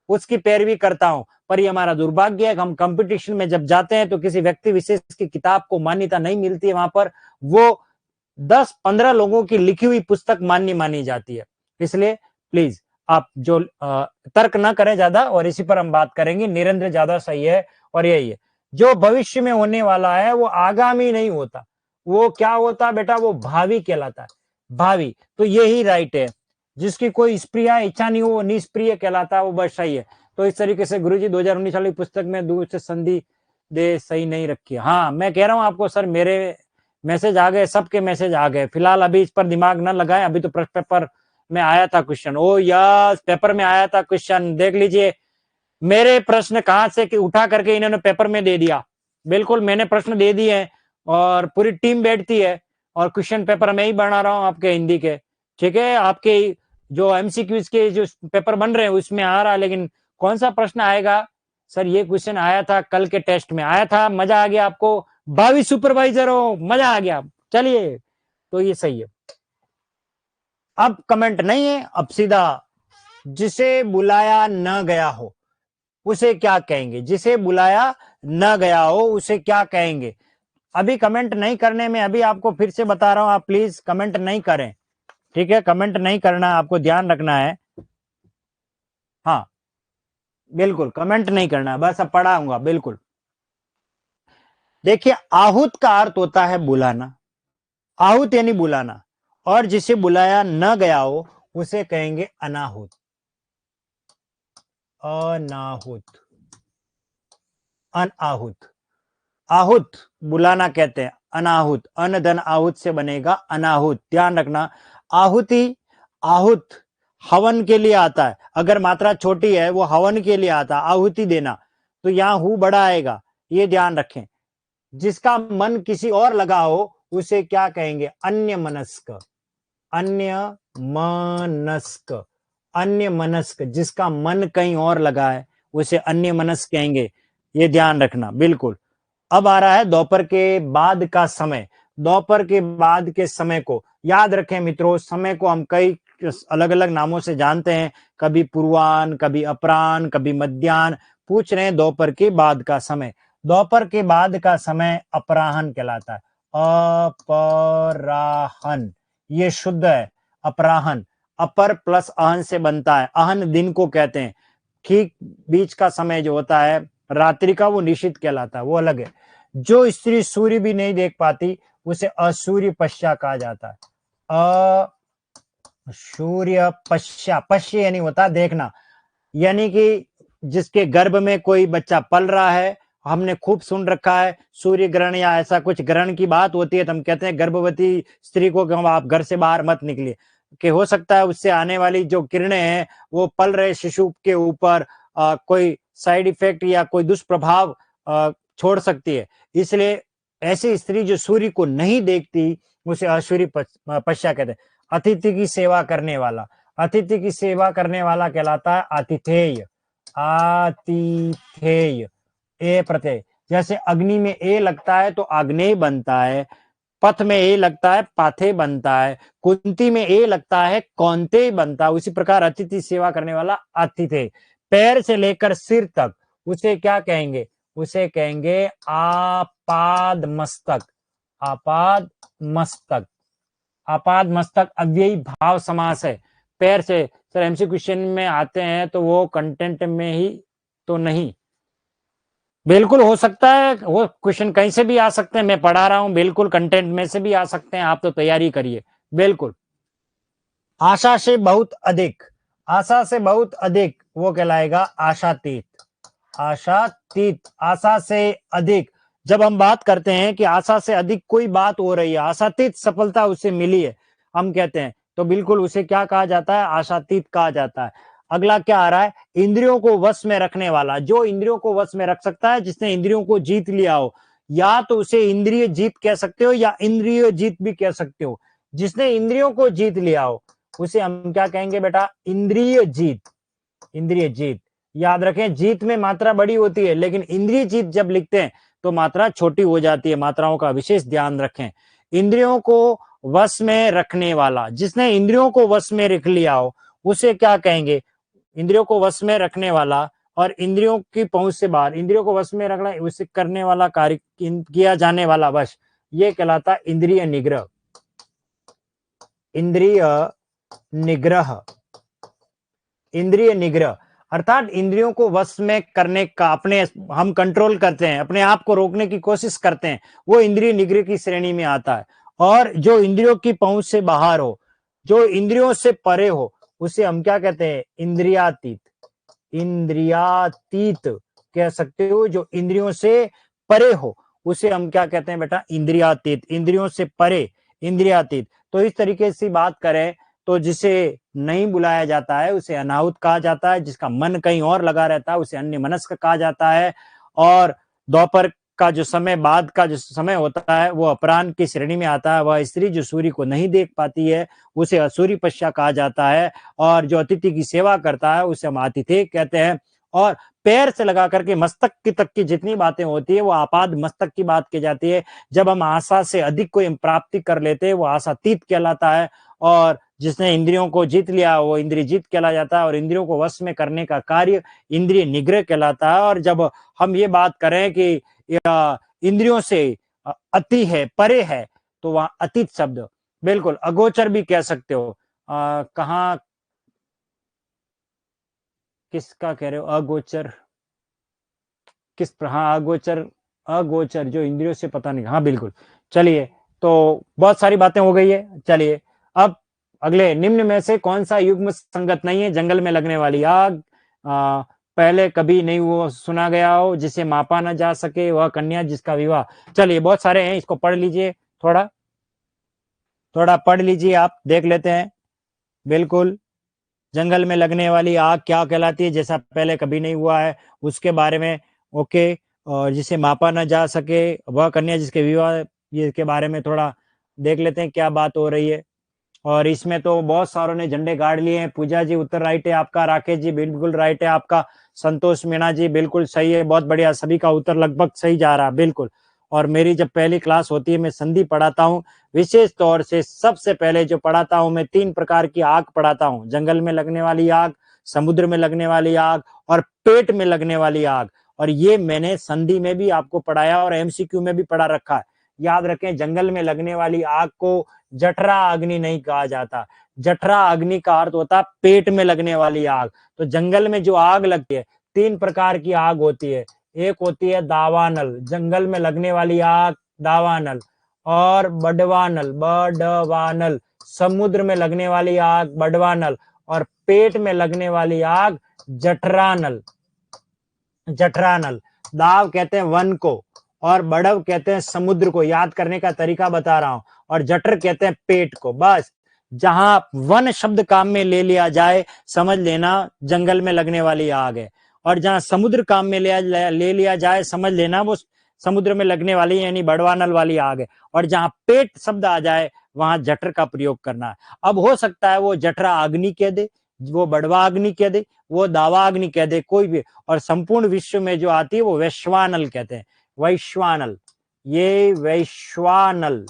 उसकी पैरवी करता हूं। पर ये हमारा दुर्भाग्य है कि हम कंपटीशन में जब जाते हैं तो किसी व्यक्ति विशेष की किताब को मान्यता नहीं मिलती है। वहां पर वो 10-15 लोगों की लिखी हुई पुस्तक मान्य मानी जाती है। इसलिए प्लीज आप जो तर्क ना करें ज्यादा, और इसी पर हम बात करेंगे। निरंतर ज्यादा सही है, और यही है जो भविष्य में होने वाला है वो आगामी नहीं होता। वो क्या होता है बेटा, वो भावी कहलाता है। भावी, तो यही राइट है। जिसकी कोई स्प्रिय इच्छा नहीं हो वो निष्प्रिय कहलाता है, वो बस सही है। तो इस तरीके से गुरुजी 2019 वाली पुस्तक में दूर से संधि दे सही नहीं रखी है। हाँ, मैं कह रहा हूं आपको सर, मेरे मैसेज आ गए, सबके मैसेज आ गए। फिलहाल अभी इस पर दिमाग ना लगाएं। अभी तो प्रश्न पेपर में आया था क्वेश्चन। ओ यस, पेपर में आया था क्वेश्चन, देख लीजिए। मेरे प्रश्न कहां से उठा करके इन्होंने पेपर में दे दिया। बिल्कुल, मैंने प्रश्न दे दिए हैं और पूरी टीम बैठती है, और क्वेश्चन पेपर मैं ही बना रहा हूं आपके हिंदी के। ठीक है, आपके जो एमसीक्यूज के जो पेपर बन रहे हैं उसमें आ रहा है, लेकिन कौन सा प्रश्न आएगा सर? ये क्वेश्चन आया था कल के टेस्ट में, आया था। मजा आ गया आपको? भावी सुपरवाइजर हो, मजा आ गया। चलिए, तो ये सही है। अब कमेंट नहीं है, अब सीधा, जिसे बुलाया न गया हो उसे क्या कहेंगे? जिसे बुलाया न गया हो उसे क्या कहेंगे? अभी कमेंट नहीं करने में, अभी आपको फिर से बता रहा हूं, आप प्लीज कमेंट नहीं करें। ठीक है, कमेंट नहीं करना, आपको ध्यान रखना है। हाँ, बिल्कुल कमेंट नहीं करना, बस अब पढ़ाऊंगा। बिल्कुल, देखिए, आहूत का अर्थ होता है बुलाना। आहूत यानी बुलाना, और जिसे बुलाया न गया हो उसे कहेंगे अनाहुत। अनाहुत, अनाहुत। आहूत बुलाना कहते हैं, अनाहुत, अन धन आहूत से बनेगा अनाहुत। ध्यान रखना, आहुति, आहूत हवन के लिए आता है। अगर मात्रा छोटी है वो हवन के लिए आता है, आहुति देना। तो यहां हु बड़ा आएगा, ये ध्यान रखें। जिसका मन किसी और लगा हो उसे क्या कहेंगे? अन्य मनस्क। अन्य मनस्क, अन्य मनस्क, जिसका मन कहीं और लगा है उसे अन्य मनस्क कहेंगे। ये ध्यान रखना। बिल्कुल। अब आ रहा है दोपहर के बाद का समय। दोपहर के बाद के समय को याद रखें मित्रों। समय को हम कई अलग अलग नामों से जानते हैं, कभी पूर्वाह्न, कभी अपराह्न, कभी मध्याह्न। पूछ रहे हैं दोपहर के बाद का समय। दोपहर के बाद का समय अपराह्न कहलाता है। अपराह्न, ये शुद्ध है। अपराह्न अपर प्लस अहन से बनता है। अहन दिन को कहते हैं। ठीक बीच का समय जो होता है रात्रि का, वो निशित कहलाता है, वो अलग है। जो स्त्री सूर्य भी नहीं देख पाती उसे असूर्य पश्चा कहा जाता है। सूर्य पश्या, पश्य यानी होता देखना, यानी कि जिसके गर्भ में कोई बच्चा पल रहा है। हमने खूब सुन रखा है सूर्य ग्रहण या ऐसा कुछ ग्रहण की बात होती है तो हम कहते हैं गर्भवती स्त्री को कि आप घर से बाहर मत निकलिए, कि हो सकता है उससे आने वाली जो किरणें हैं वो पल रहे शिशु के ऊपर कोई साइड इफेक्ट या कोई दुष्प्रभाव छोड़ सकती है। इसलिए ऐसी स्त्री जो सूर्य को नहीं देखती उसे असूरी पश्या कहते हैं। अतिथि की सेवा करने वाला, अतिथि की सेवा करने वाला कहलाता है आतिथेय। आतिथेय, ए प्रत्यय। जैसे अग्नि में ए लगता है तो आग्नेय बनता है, पथ में ए लगता है पाथे बनता है, कुंती में ए लगता है कौंते बनता है। उसी प्रकार अतिथि सेवा करने वाला आतिथेय। पैर से लेकर सिर तक उसे क्या कहेंगे? उसे कहेंगे आपाद मस्तक। आपाद मस्तक, आपाद मस्तक अव्ययी भाव समास है। पैर से, सर एमसी क्वेश्चन में आते हैं तो वो कंटेंट में ही तो नहीं, बिल्कुल हो सकता है वो क्वेश्चन कहीं से भी आ सकते हैं, मैं पढ़ा रहा हूं, बिल्कुल कंटेंट में से भी आ सकते हैं, आप तो तैयारी करिए बिल्कुल। आशा से बहुत अधिक, आशा से बहुत अधिक वो कहलाएगा आशातीत। आशातीत, आशा से अधिक। जब हम बात करते हैं कि आशा से अधिक कोई बात हो रही है, आशातीत सफलता उसे मिली है, हम कहते हैं तो बिल्कुल उसे क्या कहा जाता है? आशातीत कहा जाता है। अगला क्या आ रहा है? इंद्रियों को वश में रखने वाला। जो इंद्रियों को वश में रख सकता है, जिसने इंद्रियों को जीत लिया हो, या तो उसे इंद्रिय जीत कह सकते हो या इंद्रिय जीत भी कह सकते हो। जिसने इंद्रियों को जीत लिया हो उसे हम क्या कहेंगे बेटा? इंद्रिय जीत। इंद्रिय जीत, याद रखें जीत में मात्रा बड़ी होती है, लेकिन इंद्रिय जीत जब लिखते हैं तो मात्रा छोटी हो जाती है, मात्राओं का विशेष ध्यान रखें। इंद्रियों को वश में रखने वाला, जिसने इंद्रियों को वश में रख लिया हो उसे क्या कहेंगे? इंद्रियों को वश में रखने वाला और इंद्रियों की पहुंच से बाहर, इंद्रियों को वश में रखना, उसे करने वाला कार्य, किया जाने वाला वश, ये कहलाता इंद्रिय निग्रह। इंद्रिय निग्रह, इंद्रिय निग्रह अर्थात इंद्रियों को वश में करने का, अपने हम कंट्रोल करते हैं, अपने आप को रोकने की कोशिश करते हैं, वो इंद्रिय निग्रह की श्रेणी में आता है। और जो इंद्रियों की पहुंच से बाहर हो, जो इंद्रियों से परे हो, उसे हम क्या कहते हैं? इंद्रियातीत। इंद्रियातीत कह सकते हो, जो इंद्रियों से परे हो उसे हम क्या कहते हैं बेटा? इंद्रियातीत। इंद्रियों से परे, इंद्रियातीत। तो इस तरीके से बात करें तो जिसे नहीं बुलाया जाता है उसे अनाहुत कहा जाता है, जिसका मन कहीं और लगा रहता है उसे अन्यमनस्क कहा जाता है। और दोपहर का जो समय, बाद का जो समय होता है वो अपराह्न की श्रेणी में आता है। वह स्त्री जो सूर्य को नहीं देख पाती है उसे असूरी पश्या कहा जाता है। और जो अतिथि की सेवा करता है उसे हम आतिथेय कहते हैं। और पैर से लगा करके मस्तक की तक की जितनी बातें होती है वो आपाद मस्तक की बात की जाती है। जब हम आशा से अधिक कोई प्राप्ति कर लेते हैं वो आशातीत कहलाता है। और जिसने इंद्रियों को जीत लिया वो इंद्रिय जीत कहला जाता है। और इंद्रियों को वश में करने का कार्य इंद्रिय निग्रह कहलाता है। और जब हम ये बात करें कि इंद्रियों से अति है, परे है, तो वहां अतीत शब्द, बिल्कुल अगोचर भी कह सकते हो। कहाँ, किसका कह रहे हो? अगोचर किस? हाँ अगोचर, अगोचर जो इंद्रियों से पता नहीं। हाँ बिल्कुल। चलिए, तो बहुत सारी बातें हो गई है। चलिए अब अगले, निम्न में से कौन सा युग्म संगत नहीं है? जंगल में लगने वाली आग, पहले कभी नहीं वो सुना गया हो, जिसे मापा ना जा सके, वह कन्या जिसका विवाह। चलिए बहुत सारे हैं, इसको पढ़ लीजिए, थोड़ा थोड़ा पढ़ लीजिए, आप देख लेते हैं। बिल्कुल, जंगल में लगने वाली आग क्या कहलाती है? जैसा पहले कभी नहीं हुआ है उसके बारे में। ओके, और जिसे मापा ना जा सके, वह कन्या जिसके विवाह, ये के बारे में थोड़ा देख लेते हैं क्या बात हो रही है। और इसमें तो बहुत सारों ने झंडे गाड़ लिए हैं। पूजा जी उत्तर राइट है आपका, राकेश जी बिल्कुल राइट है आपका, संतोष मीणा जी बिल्कुल सही है, बहुत बढ़िया, सभी का उत्तर लगभग सही जा रहा है बिल्कुल। और मेरी जब पहली क्लास होती है मैं संधि पढ़ाता हूँ, विशेष तौर से सबसे पहले जो पढ़ाता हूँ मैं 3 प्रकार की आग पढ़ाता हूँ। जंगल में लगने वाली आग, समुद्र में लगने वाली आग और पेट में लगने वाली आग। और ये मैंने संधि में भी आपको पढ़ाया और एमसीक्यू में भी पढ़ा रखा है। याद रखें, जंगल में लगने वाली आग को जठरा अग्नि नहीं कहा जाता। जठरा अग्नि का अर्थ होता है पेट में लगने वाली आग। तो जंगल में जो आग लगती है, 3 प्रकार की आग होती है। एक होती है दावानल, जंगल में लगने वाली आग दावानल, और बडवानल, बडवानल समुद्र में लगने वाली आग बड़वा नल, और पेट में लगने वाली आग जठरा नल। जठरा नल। दाव कहते हैं वन को, और बड़व कहते हैं समुद्र को। याद करने का तरीका बता रहा हूं। और जठर कहते हैं पेट को। बस जहां वन शब्द काम में ले लिया जाए, समझ लेना जंगल में लगने वाली आग है। और जहां समुद्र काम में ले लिया जाए, समझ लेना वो समुद्र में लगने वाली यानी बड़वा नल वाली आग है। और जहां पेट शब्द आ जाए, वहां जठर का प्रयोग करना है। अब हो सकता है वो जठरा अग्नि कह दे, वो बड़वा अग्नि कह दे, वो दावा अग्नि कह दे, कोई भी। और संपूर्ण विश्व में जो आती है वो वैश्वानल कहते हैं। वैश्वानल, ये वैश्वानल।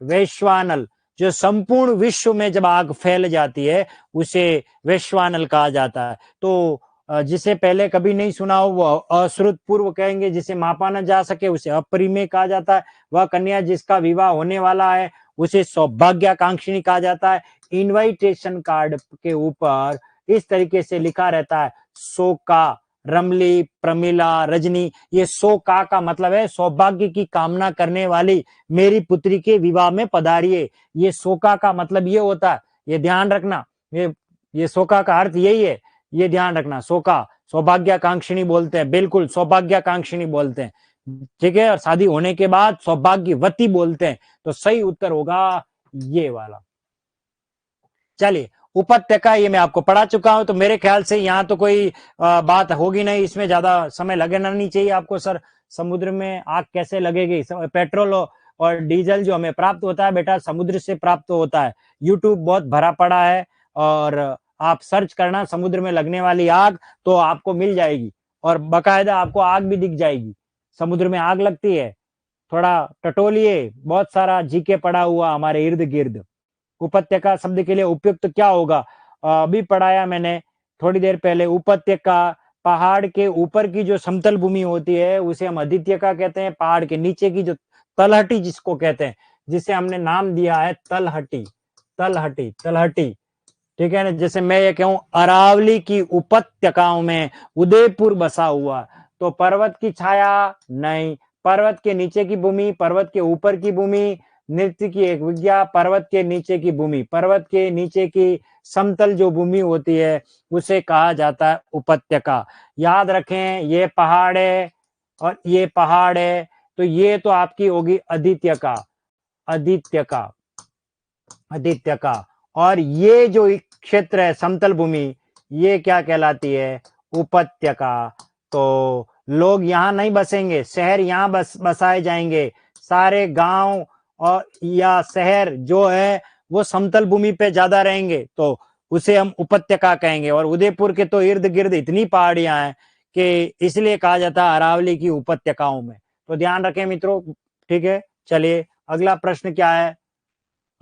वैश्वानल जो संपूर्ण विश्व में जब आग फैल जाती है, उसे वैश्वानल कहा जाता है। तो जिसे पहले कभी नहीं सुना हो वो अश्रुतपूर्व कहेंगे। जिसे मापा न जा सके उसे अपरिमेय कहा जाता है। वह कन्या जिसका विवाह होने वाला है उसे सौभाग्याकांक्षिणी कहा जाता है। इनविटेशन कार्ड के ऊपर इस तरीके से लिखा रहता है, शोका, रमली, प्रमिला, रजनी। ये शोका का मतलब है सौभाग्य की कामना करने वाली मेरी पुत्री के विवाह में पधारिए। ये शोका का मतलब ये होता है, ये ध्यान रखना। ये शोका का अर्थ यही है, ये ध्यान रखना। शोका सौभाग्याकांक्षिणी बोलते हैं, बिल्कुल सौभाग्याकांक्षिणी बोलते हैं, ठीक है। और शादी होने के बाद सौभाग्यवती बोलते हैं। तो सही उत्तर होगा ये वाला। चलिए, उपत्यका ये मैं आपको पढ़ा चुका हूं, तो मेरे ख्याल से यहाँ तो कोई बात होगी नहीं, इसमें ज्यादा समय लगना नहीं चाहिए आपको। सर समुद्र में आग कैसे लगेगी? पेट्रोल और डीजल जो हमें प्राप्त होता है बेटा, समुद्र से प्राप्त होता है। यूट्यूब बहुत भरा पड़ा है, और आप सर्च करना समुद्र में लगने वाली आग, तो आपको मिल जाएगी। और बकायदा आपको आग भी दिख जाएगी। समुद्र में आग लगती है, थोड़ा टटोलिए, बहुत सारा जीके पड़ा हुआ हमारे इर्द गिर्द। उपत्यका शब्द के लिए उपयुक्त क्या होगा? अभी पढ़ाया मैंने थोड़ी देर पहले। उपत्यका पहाड़ के ऊपर की जो समतल भूमि होती है उसे हम अधित्यका कहते हैं। पहाड़ के नीचे की जो तलहटी जिसको कहते हैं, जिसे हमने नाम दिया है तलहटी। तलहटी, तलहटी, ठीक है ना। जैसे मैं ये कहूं अरावली की उपत्यकाओं में उदयपुर बसा हुआ, तो पर्वत की छाया नहीं, पर्वत के नीचे की भूमि, पर्वत के ऊपर की भूमि, नृत्य की एक विज्ञा, पर्वत के नीचे की भूमि, पर्वत के नीचे की समतल जो भूमि होती है उसे कहा जाता है उपत्यका। याद रखें, ये पहाड़ है और ये पहाड़ है, तो ये तो आपकी होगी अधित्यका। अधित्यका, अधित्यका। और ये जो क्षेत्र है समतल भूमि, ये क्या कहलाती है? उपत्यका। तो लोग यहाँ नहीं बसेंगे, शहर यहाँ बसाए जाएंगे। सारे गांव और या शहर जो है वो समतल भूमि पे ज्यादा रहेंगे, तो उसे हम उपत्यका कहेंगे। और उदयपुर के तो इर्द गिर्द इतनी पहाड़ियां हैं कि इसलिए कहा जाता है अरावली की उपत्यकाओं में। तो ध्यान रखें मित्रों, ठीक है। चलिए अगला प्रश्न क्या है,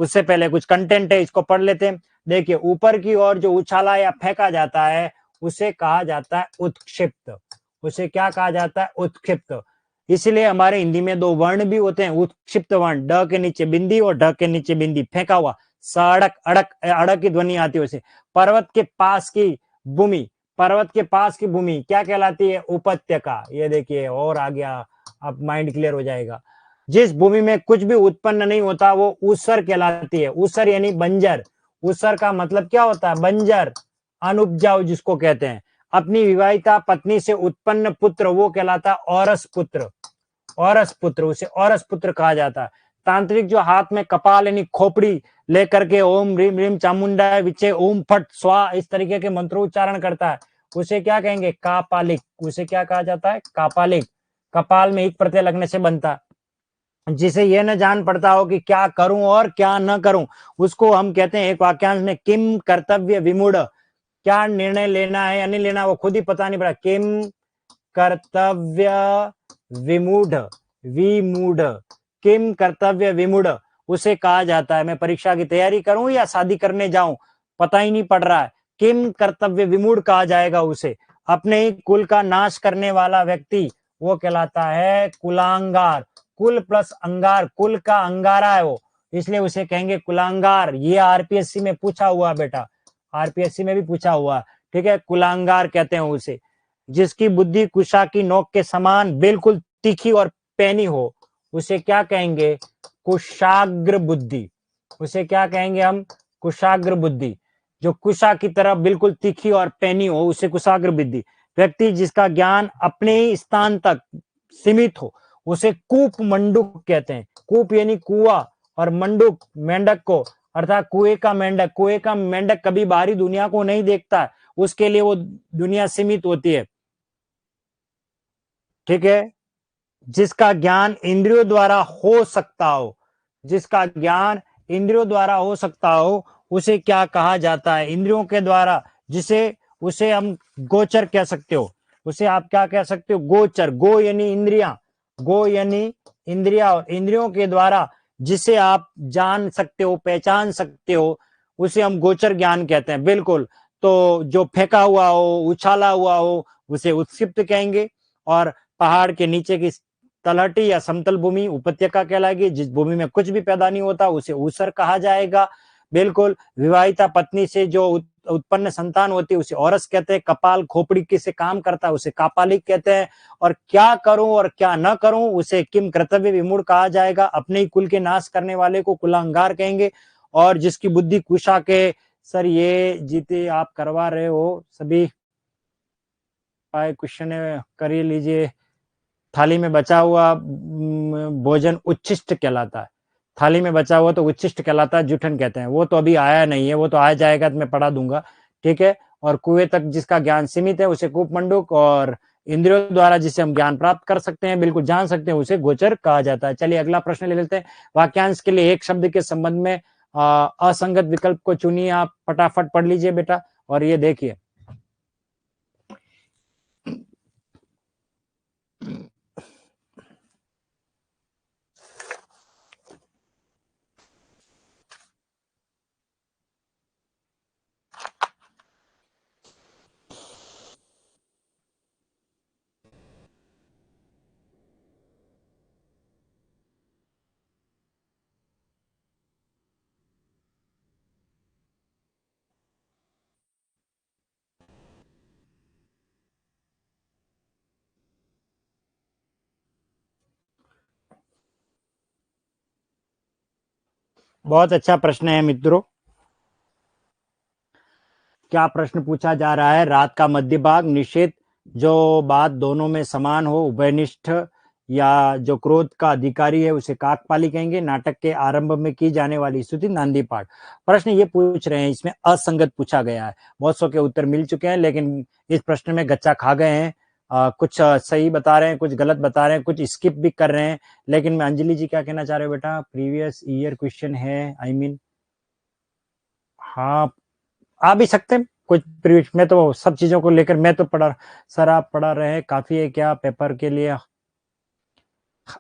उससे पहले कुछ कंटेंट है, इसको पढ़ लेते हैं। देखिए, ऊपर की ओर जो उछाला या फेंका जाता है उसे कहा जाता है उत्क्षिप्त। उसे क्या कहा जाता है? उत्क्षिप्त। इसलिए हमारे हिंदी में दो वर्ण भी होते हैं, उत्क्षिप्त वर्ण, ड के नीचे बिंदी और ढ के नीचे बिंदी, फेंका हुआ। सड़क, अड़क, अड़क की ध्वनि आती है उसे। पर्वत के पास की भूमि, पर्वत के पास की भूमि क्या कहलाती है? उपत्यका। ये देखिए और आ गया, अब माइंड क्लियर हो जाएगा। जिस भूमि में कुछ भी उत्पन्न नहीं होता वो ऊसर कहलाती है। ऊसर यानी बंजर। ऊसर का मतलब क्या होता है? बंजर, अनुपजाऊ जिसको कहते हैं। अपनी विवाहिता पत्नी से उत्पन्न पुत्र वो कहलाता है औरस पुत्र। औरस पुत्र, उसे औरस पुत्र कहा जाता है। तांत्रिक जो हाथ में कपाल यानी खोपड़ी लेकर के ओम ह्रीम ह्रीम चामुंडा विचे ओम फट स्वा इस तरीके के मंत्रोच्चारण करता है, उसे क्या कहेंगे? कापालिक। उसे क्या कहा जाता है? कापालिक। कपाल में एक प्रत्यय लगने से बनता है। जिसे यह न जान पड़ता हो कि क्या करूं और क्या न करूं, उसको हम कहते हैं एक वाक्यांश में किम कर्तव्य विमूढ़। क्या निर्णय लेना है या नहीं लेना वो खुद ही पता नहीं पड़ा। किम कर्तव्य विमूढ़, विमूढ़, किम कर्तव्य विमूढ़ उसे कहा जाता है। मैं परीक्षा की तैयारी करूं या शादी करने जाऊं, पता ही नहीं पड़ रहा है, किम कर्तव्य विमूढ़ कहा जाएगा उसे। अपने ही कुल का नाश करने वाला व्यक्ति वो कहलाता है कुलांगार। कुल प्लस अंगार, कुल का अंगारा है वो, इसलिए उसे कहेंगे कुलांगार। ये आरपीएससी में पूछा हुआ बेटा, आरपीएससी में भी पूछा हुआ, ठीक है। कुलांगार कहते हैं उसे। जिसकी बुद्धि कुशा की नोक के समान बिल्कुल तीखी और पैनी हो, उसे क्या कहेंगे? कुशाग्र बुद्धि। उसे क्या कहेंगे हम? कुशाग्र बुद्धि। जो कुशा की तरह बिल्कुल तीखी और पैनी हो उसे कुशाग्र बुद्धि। व्यक्ति जिसका ज्ञान अपने ही स्थान तक सीमित हो उसे कूप मंडूक कहते हैं। कूप यानी कुआ और मंडूक मेंढक को, अर्थात कुएं का मेंढक। कुएं का मेंढक कभी बाहरी दुनिया को नहीं देखता है, उसके लिए वो दुनिया सीमित होती है। ठीक है। जिसका ज्ञान इंद्रियों द्वारा हो सकता हो, जिसका ज्ञान इंद्रियों द्वारा हो सकता हो उसे क्या कहा जाता है? इंद्रियों के द्वारा, जिसे उसे हम गोचर कह सकते हो। उसे आप क्या कह सकते हो? गोचर। गो यानी इंद्रियां, गो यानी इंद्रिया, और इंद्रियों के द्वारा जिसे आप जान सकते हो, पहचान सकते हो, उसे हम गोचर ज्ञान कहते हैं। बिल्कुल। तो जो फेंका हुआ हो, उछाला हुआ हो उसे उत्क्षिप्त कहेंगे। और पहाड़ के नीचे की तलहटी या समतल भूमि उपत्यका कहलाएगी। जिस भूमि में कुछ भी पैदा नहीं होता उसे ऊसर कहा जाएगा। बिल्कुल। विवाहिता पत्नी से जो उत्पन्न संतान होती है उसे औरस कहते हैं। कपाल खोपड़ी किसे काम करता है उसे कापालिक कहते हैं। और क्या करूं और क्या न करूं उसे किम कर्तव्य विमूढ़ कहा जाएगा। अपने ही कुल के नाश करने वाले को कुलांगार कहेंगे। और जिसकी बुद्धि कुशा के, सर ये जीते आप करवा रहे हो सभी क्वेश्चन कर लीजिए। थाली में बचा हुआ भोजन उच्छिष्ट कहलाता है। थाली में बचा हुआ तो उच्छिष्ट कहलाता है, जूठन कहते हैं। वो तो अभी आया नहीं है, वो तो आ जाएगा तो मैं पढ़ा दूंगा। ठीक है। और कुएं तक जिसका ज्ञान सीमित है उसे कूप मंडूक, और इंद्रियों द्वारा जिसे हम ज्ञान प्राप्त कर सकते हैं, बिल्कुल जान सकते हैं, उसे गोचर कहा जाता है। चलिए अगला प्रश्न ले लेते हैं। वाक्यांश के लिए एक शब्द के संबंध में असंगत विकल्प को चुनिए। आप फटाफट पढ़ लीजिए बेटा। और ये देखिए, बहुत अच्छा प्रश्न है मित्रों। क्या प्रश्न पूछा जा रहा है? रात का मध्य भाग, निषेध, जो बात दोनों में समान हो, उभयनिष्ठ, या जो क्रोध का अधिकारी है उसे काकपाली कहेंगे। नाटक के आरंभ में की जाने वाली स्तुति नांदी पाठ। प्रश्न ये पूछ रहे हैं, इसमें असंगत पूछा गया है। बहुत सौ के उत्तर मिल चुके हैं, लेकिन इस प्रश्न में गच्चा खा गए हैं। कुछ सही बता रहे हैं, कुछ गलत बता रहे हैं, कुछ स्किप भी कर रहे हैं। लेकिन मैं, अंजलि जी क्या कहना चाह रहे हो बेटा? प्रीवियस ईयर क्वेश्चन है, आई मीन, हाँ आ भी सकते हैं कुछ प्रीवियस में। तो सब चीजों को लेकर मैं तो पढ़ा, सर आप पढ़ा रहे हैं, काफी है क्या पेपर के लिए?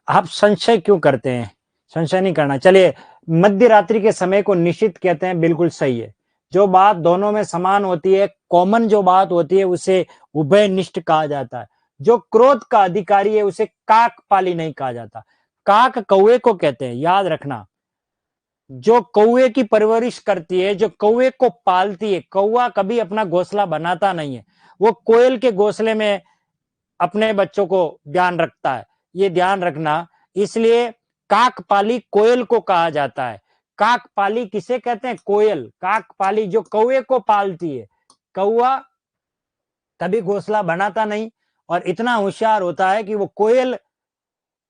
आप संशय क्यों करते हैं? संशय नहीं करना। चलिए, मध्य रात्रि के समय को निश्चित कहते हैं, बिल्कुल सही है। जो बात दोनों में समान होती है, कॉमन जो बात होती है, उसे उभयनिष्ठ कहा जाता है। जो क्रोध का अधिकारी है उसे काकपाली नहीं कहा जाता। काक कौवे को कहते हैं, याद रखना। जो कौवे की परवरिश करती है, जो कौवे को पालती है, कौवा कभी अपना घोंसला बनाता नहीं है, वो कोयल के घोंसले में अपने बच्चों को ध्यान रखता है। ये ध्यान रखना। इसलिए काकपाली कोयल को कहा जाता है। काकपाली किसे कहते हैं? कोयल। काकपाली जो कौवे को पालती है। कौवा कभी घोंसला बनाता नहीं, और इतना होशियार होता है कि वो कोयल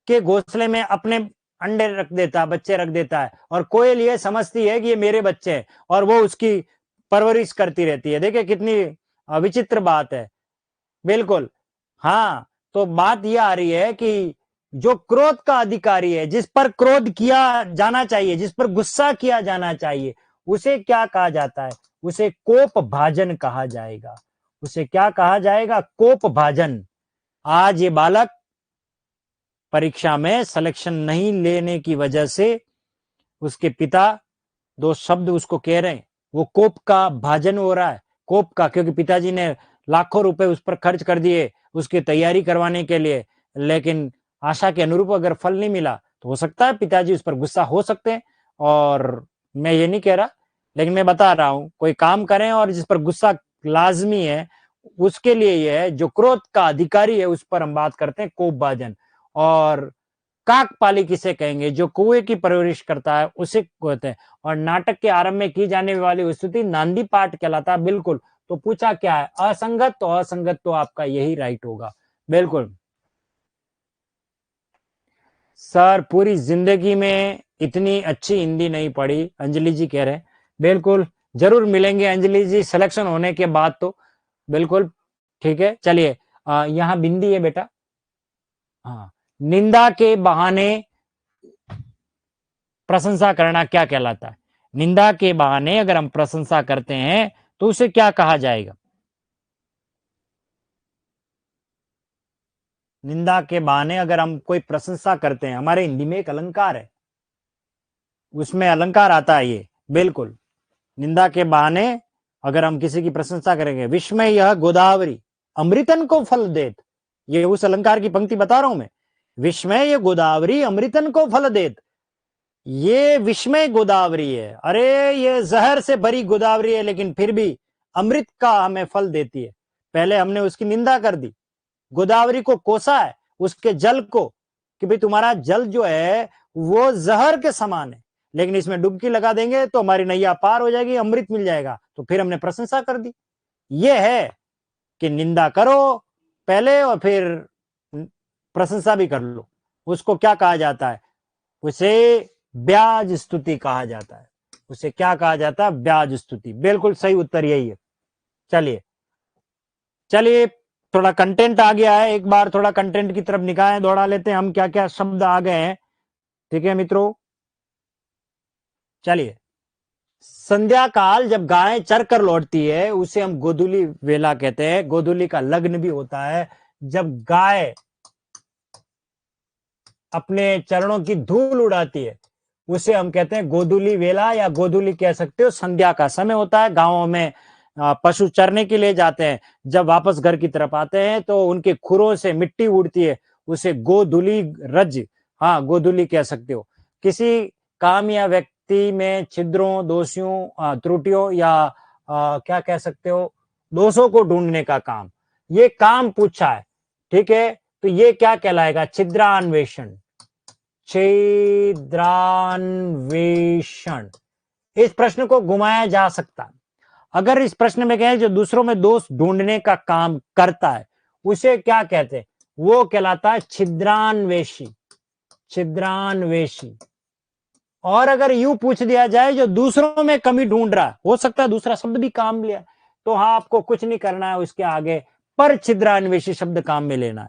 के घोंसले में अपने अंडे रख देता है, बच्चे रख देता है, और कोयल ये समझती है कि ये मेरे बच्चे हैं, और वो उसकी परवरिश करती रहती है। देखिए कितनी विचित्र बात है। बिल्कुल। हाँ, तो बात यह आ रही है कि जो क्रोध का अधिकारी है, जिस पर क्रोध किया जाना चाहिए, जिस पर गुस्सा किया जाना चाहिए, उसे क्या कहा जाता है? उसे कोप भाजन कहा जाएगा। उसे क्या कहा जाएगा? कोप भाजन। आज ये बालक परीक्षा में सिलेक्शन नहीं लेने की वजह से उसके पिता दो शब्द उसको कह रहे हैं, वो कोप का भाजन हो रहा है। कोप का, क्योंकि पिताजी ने लाखों रुपए उस पर खर्च कर दिए उसकी तैयारी करवाने के लिए, लेकिन आशा के अनुरूप अगर फल नहीं मिला तो हो सकता है पिताजी उस पर गुस्सा हो सकते हैं। और मैं ये नहीं कह रहा, लेकिन मैं बता रहा हूं, कोई काम करें और जिस पर गुस्सा लाजमी है उसके लिए यह है। जो क्रोध का अधिकारी है उस पर हम बात करते हैं कोप भाजन। और काकपाली किसे कहेंगे? जो कुएं की परवरिश करता है उसे कहते हैं। और नाटक के आरंभ में की जाने वाली स्तुति नांदी पाठ कहलाता है। बिल्कुल। तो पूछा क्या है? असंगत। तो असंगत तो आपका यही राइट होगा। बिल्कुल सर, पूरी जिंदगी में इतनी अच्छी हिंदी नहीं पढ़ी, अंजलि जी कह रहे हैं। बिल्कुल जरूर मिलेंगे अंजलि जी, सिलेक्शन होने के बाद तो। बिल्कुल ठीक है। चलिए यहाँ बिंदी है बेटा। हाँ, निंदा के बहाने प्रशंसा करना क्या कहलाता है? निंदा के बहाने अगर हम प्रशंसा करते हैं तो उसे क्या कहा जाएगा? निंदा के बहाने अगर हम कोई प्रशंसा करते हैं, हमारे हिंदी में एक अलंकार है, उसमें अलंकार आता है ये। बिल्कुल, निंदा के बहाने अगर हम किसी की प्रशंसा करेंगे, विस्मय यह गोदावरी अमृतन को फल देत। ये उस अलंकार की पंक्ति बता रहा हूं मैं। विस्मय ये गोदावरी अमृतन को फल देत। ये विस्मय गोदावरी है, अरे ये जहर से भरी गोदावरी है, लेकिन फिर भी अमृत का हमें फल देती है। पहले हमने उसकी निंदा कर दी, गोदावरी को कोसा है, उसके जल को, कि भाई तुम्हारा जल जो है वो जहर के समान है, लेकिन इसमें डुबकी लगा देंगे तो हमारी नैया पार हो जाएगी, अमृत मिल जाएगा। तो फिर हमने प्रशंसा कर दी। यह है कि निंदा करो पहले और फिर प्रशंसा भी कर लो। उसको क्या कहा जाता है? उसे ब्याज स्तुति कहा जाता है। उसे क्या कहा जाता है? ब्याज स्तुति। बिल्कुल सही उत्तर यही है। चलिए चलिए, थोड़ा कंटेंट आ गया है, एक बार थोड़ा कंटेंट की तरफ निगाहें दौड़ा लेते हैं हम, क्या क्या शब्द आ गए हैं। ठीक है मित्रों, चलिए। संध्या काल जब गाय चर कर लौटती है उसे हम गोधूली वेला कहते हैं। गोधूली का लग्न भी होता है जब गाय अपने चरणों की धूल उड़ाती है, उसे हम कहते हैं गोधूली वेला, या गोधूली कह सकते हो। संध्या का समय होता है, गांवों में पशु चरने के लिए जाते हैं, जब वापस घर की तरफ आते हैं तो उनके खुरों से मिट्टी उड़ती है, उसे गोधूली रज, हाँ गोधूली कह सकते हो। किसी काम या व्यक्ति में छिद्रों, दोषियों, त्रुटियों या क्या कह सकते हो, दोषों को ढूंढने का काम, ये काम पूछा है। ठीक है, तो ये क्या कहलाएगा? छिद्रान्वेषण। छिद्रान्वेषण। इस प्रश्न को घुमाया जा सकता है। अगर इस प्रश्न में कहें जो दूसरों में दोष ढूंढने का काम करता है उसे क्या कहते हैं? वो कहलाता है छिद्रान्वेषी। छिद्रान्वेषी। और अगर यूं पूछ दिया जाए जो दूसरों में कमी ढूंढ रहा है, हो सकता है दूसरा शब्द भी काम लिया, तो हाँ आपको कुछ नहीं करना है उसके आगे, पर छिद्रान्वेषी शब्द काम में लेना है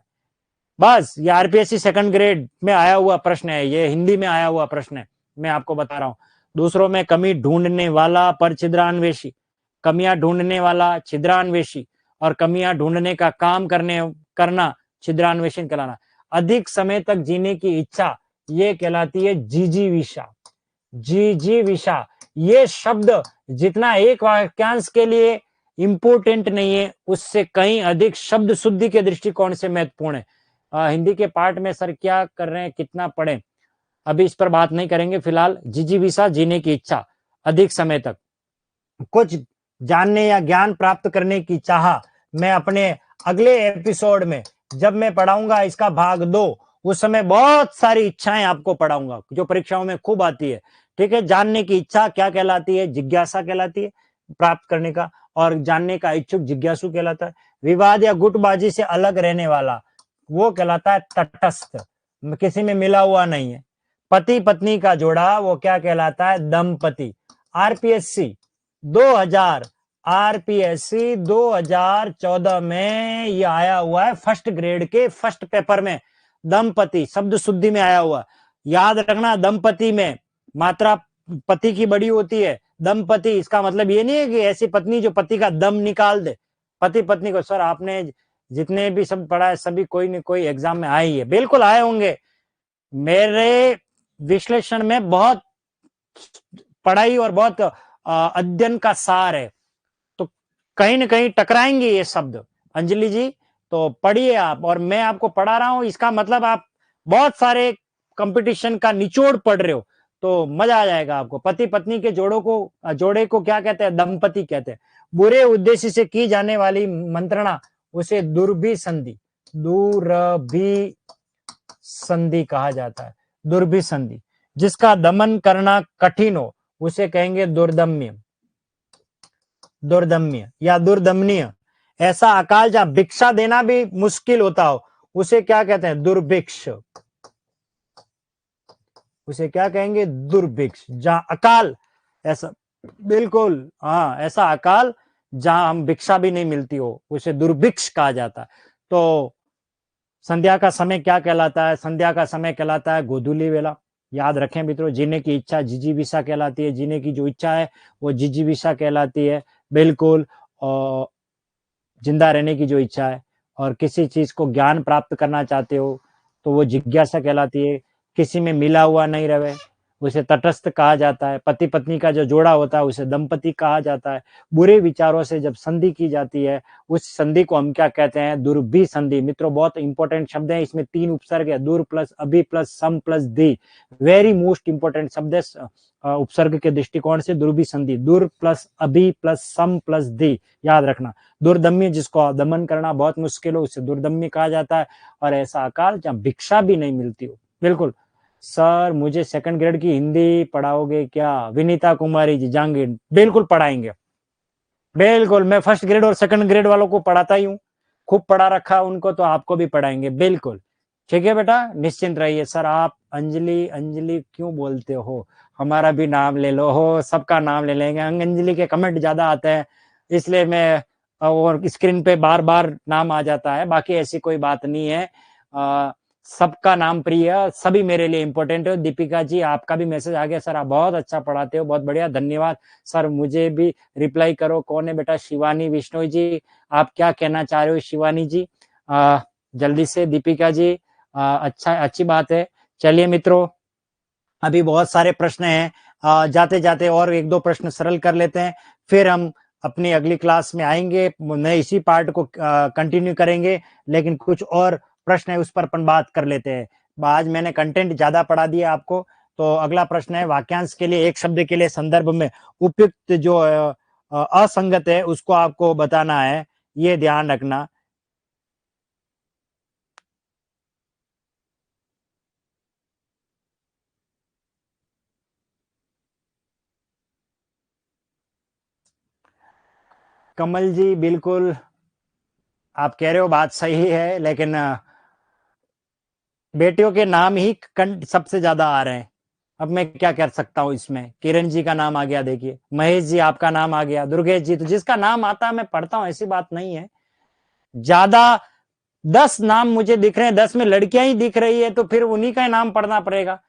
बस। ये आरपीएससी सेकंड ग्रेड में आया हुआ प्रश्न है, ये हिंदी में आया हुआ प्रश्न है, मैं आपको बता रहा हूं। दूसरों में कमी ढूंढने वाला पर छिद्रान्वेषी, कमियां ढूंढने वाला छिद्रान्वेषी, और कमियां ढूंढने का काम करना छिद्रान्वेषण कहलाना। अधिक समय तक जीने की इच्छा ये कहलाती है जिजीविषा। जिजीविषा ये शब्द जितना एक वाक्यांश के लिए इंपोर्टेंट नहीं है, उससे कहीं अधिक शब्द शुद्धि के दृष्टिकोण से महत्वपूर्ण है। हिंदी के पार्ट में सर क्या कर रहे हैं, कितना पढ़े, अभी इस पर बात नहीं करेंगे फिलहाल। जिजीविषा जीने की इच्छा, अधिक समय तक कुछ जानने या ज्ञान प्राप्त करने की चाह। मैं अपने अगले एपिसोड में जब मैं पढ़ाऊंगा इसका भाग 2, उस समय बहुत सारी इच्छाएं आपको पढ़ाऊंगा जो परीक्षाओं में खूब आती है। ठीक है, जानने की इच्छा क्या कहलाती है? जिज्ञासा कहलाती है, प्राप्त करने का, और जानने का इच्छुक जिज्ञासु कहलाता है। विवाद या गुटबाजी से अलग रहने वाला वो कहलाता है तटस्थ, किसी में मिला हुआ नहीं है। पति पत्नी का जोड़ा वो क्या कहलाता है? दंपति। आरपीएससी 2014 में ये आया हुआ है, फर्स्ट ग्रेड के फर्स्ट पेपर में दंपति शब्द शुद्धि में आया हुआ। याद रखना, दंपति में मात्रा पति की बड़ी होती है। दंपति इसका मतलब ये नहीं है कि ऐसी पत्नी जो पति का दम निकाल दे। पति पत्नी को, सर आपने जितने भी शब्द पढ़ा है सभी कोई न कोई एग्जाम में आए ही है, बिल्कुल आए होंगे। मेरे विश्लेषण में बहुत पढ़ाई और बहुत अध्ययन का सार है, तो कहीं ना कहीं टकराएंगे ये शब्द। अंजलि जी तो पढ़िए आप, और मैं आपको पढ़ा रहा हूं, इसका मतलब आप बहुत सारे कंपटीशन का निचोड़ पढ़ रहे हो, तो मजा आ जाएगा आपको। पति पत्नी के जोड़े को क्या कहते हैं? दंपति कहते हैं। बुरे उद्देश्य से की जाने वाली मंत्रणा उसे दुर्भिसंधि। दुर्भिसंधि संधि कहा जाता है, दुर्भी संधि। जिसका दमन करना कठिन हो उसे कहेंगे दुर्दम्य, दुर्दम्य या दुर्दमनीय। ऐसा अकाल जहां भिक्षा देना भी मुश्किल होता हो उसे क्या कहते हैं? दुर्भिक्ष। उसे क्या कहेंगे? दुर्भिक्ष। जहां अकाल ऐसा, बिल्कुल हाँ, ऐसा अकाल जहां हम भिक्षा भी नहीं मिलती हो उसे दुर्भिक्ष कहा जाता है। तो संध्या का समय क्या कहलाता है? संध्या का समय कहलाता है गोधूली वेला। याद रखें मित्रों, जीने की इच्छा जिजीविषा कहलाती है। जीने की जो इच्छा है वो जिजीविषा कहलाती है, बिल्कुल। और जिंदा रहने की जो इच्छा है और किसी चीज को ज्ञान प्राप्त करना चाहते हो तो वो जिज्ञासा कहलाती है। किसी में मिला हुआ नहीं रहे उसे तटस्थ कहा जाता है। पति पत्नी का जो जोड़ा होता है उसे दंपति कहा जाता है। बुरे विचारों से जब संधि की जाती है उस संधि को हम क्या कहते हैं? दुर्भी संधि। मित्रों बहुत इंपॉर्टेंट शब्द है, इसमें 3 उपसर्ग है, दुर प्लस अभी प्लस सम प्लस दी। वेरी मोस्ट इंपॉर्टेंट शब्द है उपसर्ग के दृष्टिकोण से। दुर्भी संधि, दुर प्लस अभी प्लस सम प्लस दी, याद रखना। दुर्दम्य, जिसको दमन करना बहुत मुश्किल हो उसे दुर्दम्य कहा जाता है। और ऐसा अकाल जहां भिक्षा भी नहीं मिलती हो, बिल्कुल। सर मुझे 2nd ग्रेड की हिंदी पढ़ाओगे क्या? विनीता कुमारी जी, जांगीर, बिल्कुल पढ़ाएंगे, बिल्कुल। मैं 1st ग्रेड और 2nd ग्रेड वालों को पढ़ाता ही हूँ, खूब पढ़ा रखा उनको, तो आपको भी पढ़ाएंगे, बिल्कुल। ठीक है बेटा, निश्चिंत रहिए। सर आप अंजलि अंजलि क्यों बोलते हो? हमारा भी नाम ले लो। हो, सबका नाम ले लेंगे। अंजलि के कमेंट ज्यादा आते हैं इसलिए मैं, और स्क्रीन पे बार बार नाम आ जाता है, बाकी ऐसी कोई बात नहीं है। सबका नाम प्रिय, सभी मेरे लिए इंपॉर्टेंट है। दीपिका जी आपका भी मैसेज आ गया, सर आप बहुत अच्छा पढ़ाते हो, बहुत बढ़िया, धन्यवाद। सर मुझे भी रिप्लाई करो। कौन है बेटा? शिवानी विश्नोई जी, आप क्या कहना चाह रहे हो शिवानी जी? जल्दी से दीपिका जी। अच्छा, अच्छी बात है। चलिए मित्रों, अभी बहुत सारे प्रश्न हैं, जाते जाते और 1-2 प्रश्न सरल कर लेते हैं, फिर हम अपनी अगली क्लास में आएंगे, मैं इसी पार्ट को कंटिन्यू करेंगे, लेकिन कुछ और प्रश्न है उस पर अपन बात कर लेते हैं। आज मैंने कंटेंट ज्यादा पढ़ा दिया आपको, तो अगला प्रश्न है वाक्यांश के लिए एक शब्द के लिए संदर्भ में उपयुक्त जो असंगत है उसको आपको बताना है, ये ध्यान रखना। कमल जी बिल्कुल आप कह रहे हो, बात सही है, लेकिन बेटियों के नाम ही सबसे ज्यादा आ रहे हैं। अब मैं क्या कर सकता हूँ इसमें? किरण जी का नाम आ गया, देखिए महेश जी आपका नाम आ गया, दुर्गेश जी, तो जिसका नाम आता है मैं पढ़ता हूँ, ऐसी बात नहीं है। ज्यादा 10 नाम मुझे दिख रहे हैं, 10 में लड़कियां ही दिख रही है, तो फिर उन्हीं का नाम पढ़ना पड़ेगा।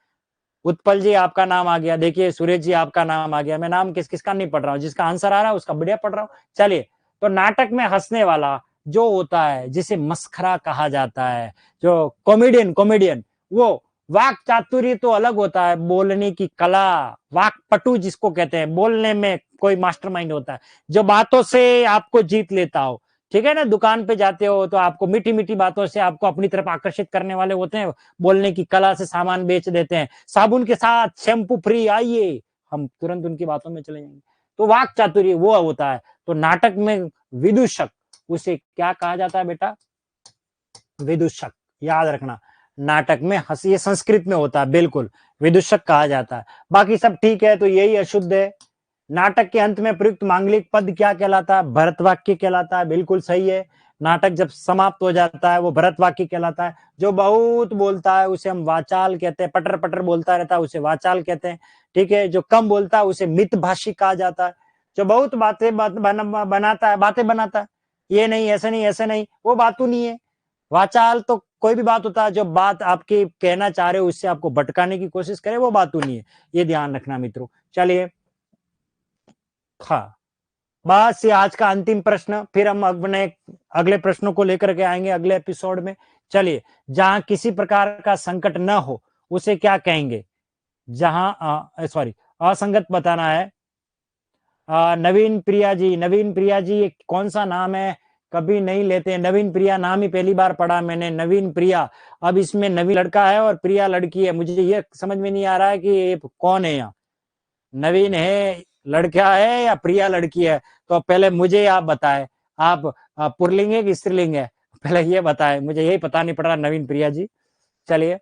उत्पल जी आपका नाम आ गया, देखिए सूरज जी आपका नाम आ गया। मैं नाम किस किसका नहीं पढ़ रहा हूँ, जिसका आंसर आ रहा है उसका बढ़िया पढ़ रहा हूँ। चलिए, तो नाटक में हंसने वाला जो होता है जिसे मस्खरा कहा जाता है, जो कॉमेडियन कॉमेडियन वो वाक चातुर्य तो अलग होता है, बोलने की कला, वाक पटु जिसको कहते हैं, बोलने में कोई मास्टरमाइंड होता है जो बातों से आपको जीत लेता हो। ठीक है ना, दुकान पे जाते हो तो आपको मीठी मीठी बातों से आपको अपनी तरफ आकर्षित करने वाले होते हैं, बोलने की कला से सामान बेच देते हैं। साबुन के साथ शैम्पू फ्री, आइए, हम तुरंत उनकी बातों में चले जाएंगे। तो वाक चातुर्य वो होता है। तो नाटक में विदूषक, उसे क्या कहा जाता है बेटा? विदूषक, याद रखना। नाटक में हंसी, ये संस्कृत में होता है, बिल्कुल विदूषक कहा जाता है। बाकी सब ठीक है, तो यही अशुद्ध है। नाटक के अंत में प्रयुक्त मांगलिक पद क्या कहलाता है? भरत वाक्य कहलाता है, बिल्कुल सही है। नाटक जब समाप्त हो जाता है वो भरत वाक्य कहलाता है। जो बहुत बोलता है उसे हम वाचाल कहते हैं, पटर पटर बोलता रहता है उसे वाचाल कहते हैं। ठीक है, जो कम बोलता है उसे मितभाषी कहा जाता है। जो बहुत बातें बनाता है, बातें बनाता है, ये नहीं ऐसे नहीं ऐसे नहीं, वो बातू नहीं है। वाचाल तो कोई भी बात होता है जो बात आपकी कहना चाह रहे हो उससे आपको भटकाने की कोशिश करे, वो बातू नहीं है, ये ध्यान रखना मित्रों। चलिए, हाँ, बस ये आज का अंतिम प्रश्न, फिर हम अपने अगले प्रश्नों को लेकर के आएंगे अगले एपिसोड में। चलिए, जहां किसी प्रकार का संकट न हो उसे क्या कहेंगे? जहां सॉरी, असंगत बताना है। नवीन प्रिया जी, नवीन प्रिया जी, ये कौन सा नाम है? कभी नहीं लेते नवीन प्रिया, नाम ही पहली बार पढ़ा मैंने, नवीन प्रिया। अब इसमें नवीन लड़का है और प्रिया लड़की है, मुझे ये समझ में नहीं आ रहा है कि ये कौन है यहाँ। नवीन है लड़का है या प्रिया लड़की है? तो पहले मुझे आप बताए, आप पुल्लिंग है कि स्त्रीलिंग है? पहले ये बताए, मुझे यही पता नहीं पड़ रहा नवीन प्रिया जी। चलिए,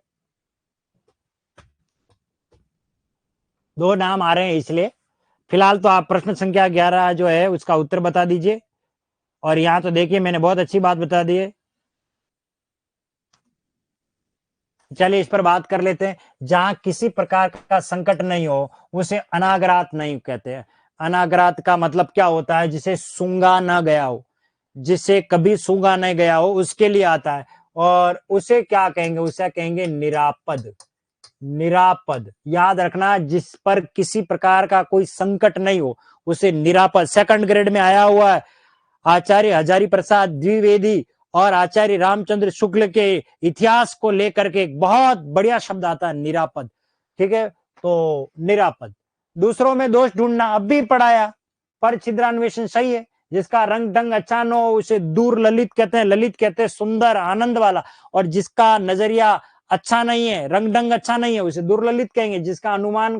दो नाम आ रहे हैं इसलिए। फिलहाल तो आप प्रश्न संख्या 11 जो है उसका उत्तर बता दीजिए। और यहाँ तो देखिए मैंने बहुत अच्छी बात बता दी है। चलिए इस पर बात कर लेते हैं। जहां किसी प्रकार का संकट नहीं हो उसे अनागरात नहीं कहते हैं। अनागरात का मतलब क्या होता है? जिसे सूंघा ना गया हो, जिसे कभी सूंघा नहीं गया हो उसके लिए आता है। और उसे क्या कहेंगे? उसे कहेंगे निरापद। निरापद याद रखना, जिस पर किसी प्रकार का कोई संकट नहीं हो उसे निरापद। सेकंड ग्रेड में आया हुआ है। आचार्य हजारी प्रसाद द्विवेदी और आचार्य रामचंद्र शुक्ल के इतिहास को लेकर के एक बहुत बढ़िया शब्द आता है निरापद। ठीक है, तो निरापद। दूसरों में दोष ढूंढना अब भी पढ़ाया, पर छिद्रान्वेषण सही है। जिसका रंग ढंग अच्छा न हो उसे दूर ललित कहते हैं। ललित कहते हैं सुंदर, आनंद वाला। और जिसका नजरिया अच्छा नहीं है, रंग ढंग अच्छा नहीं है, उसे दुर्ललित कहेंगे। जिसका अनुमान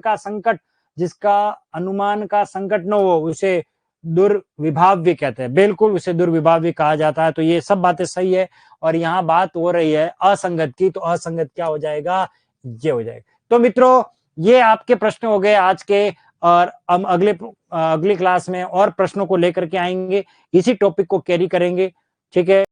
का संकट न हो उसे दुर्विभाव्य कहते हैं। बिल्कुल, उसे दुर्विभाव्य कहा जाता है। तो ये सब बातें सही है। और यहाँ बात हो रही है असंगत की, तो असंगत क्या हो जाएगा? ये हो जाएगा। तो मित्रों, ये आपके प्रश्न हो गए आज के। और हम अगली क्लास में और प्रश्नों को लेकर के आएंगे, इसी टॉपिक को कैरी करेंगे। ठीक है।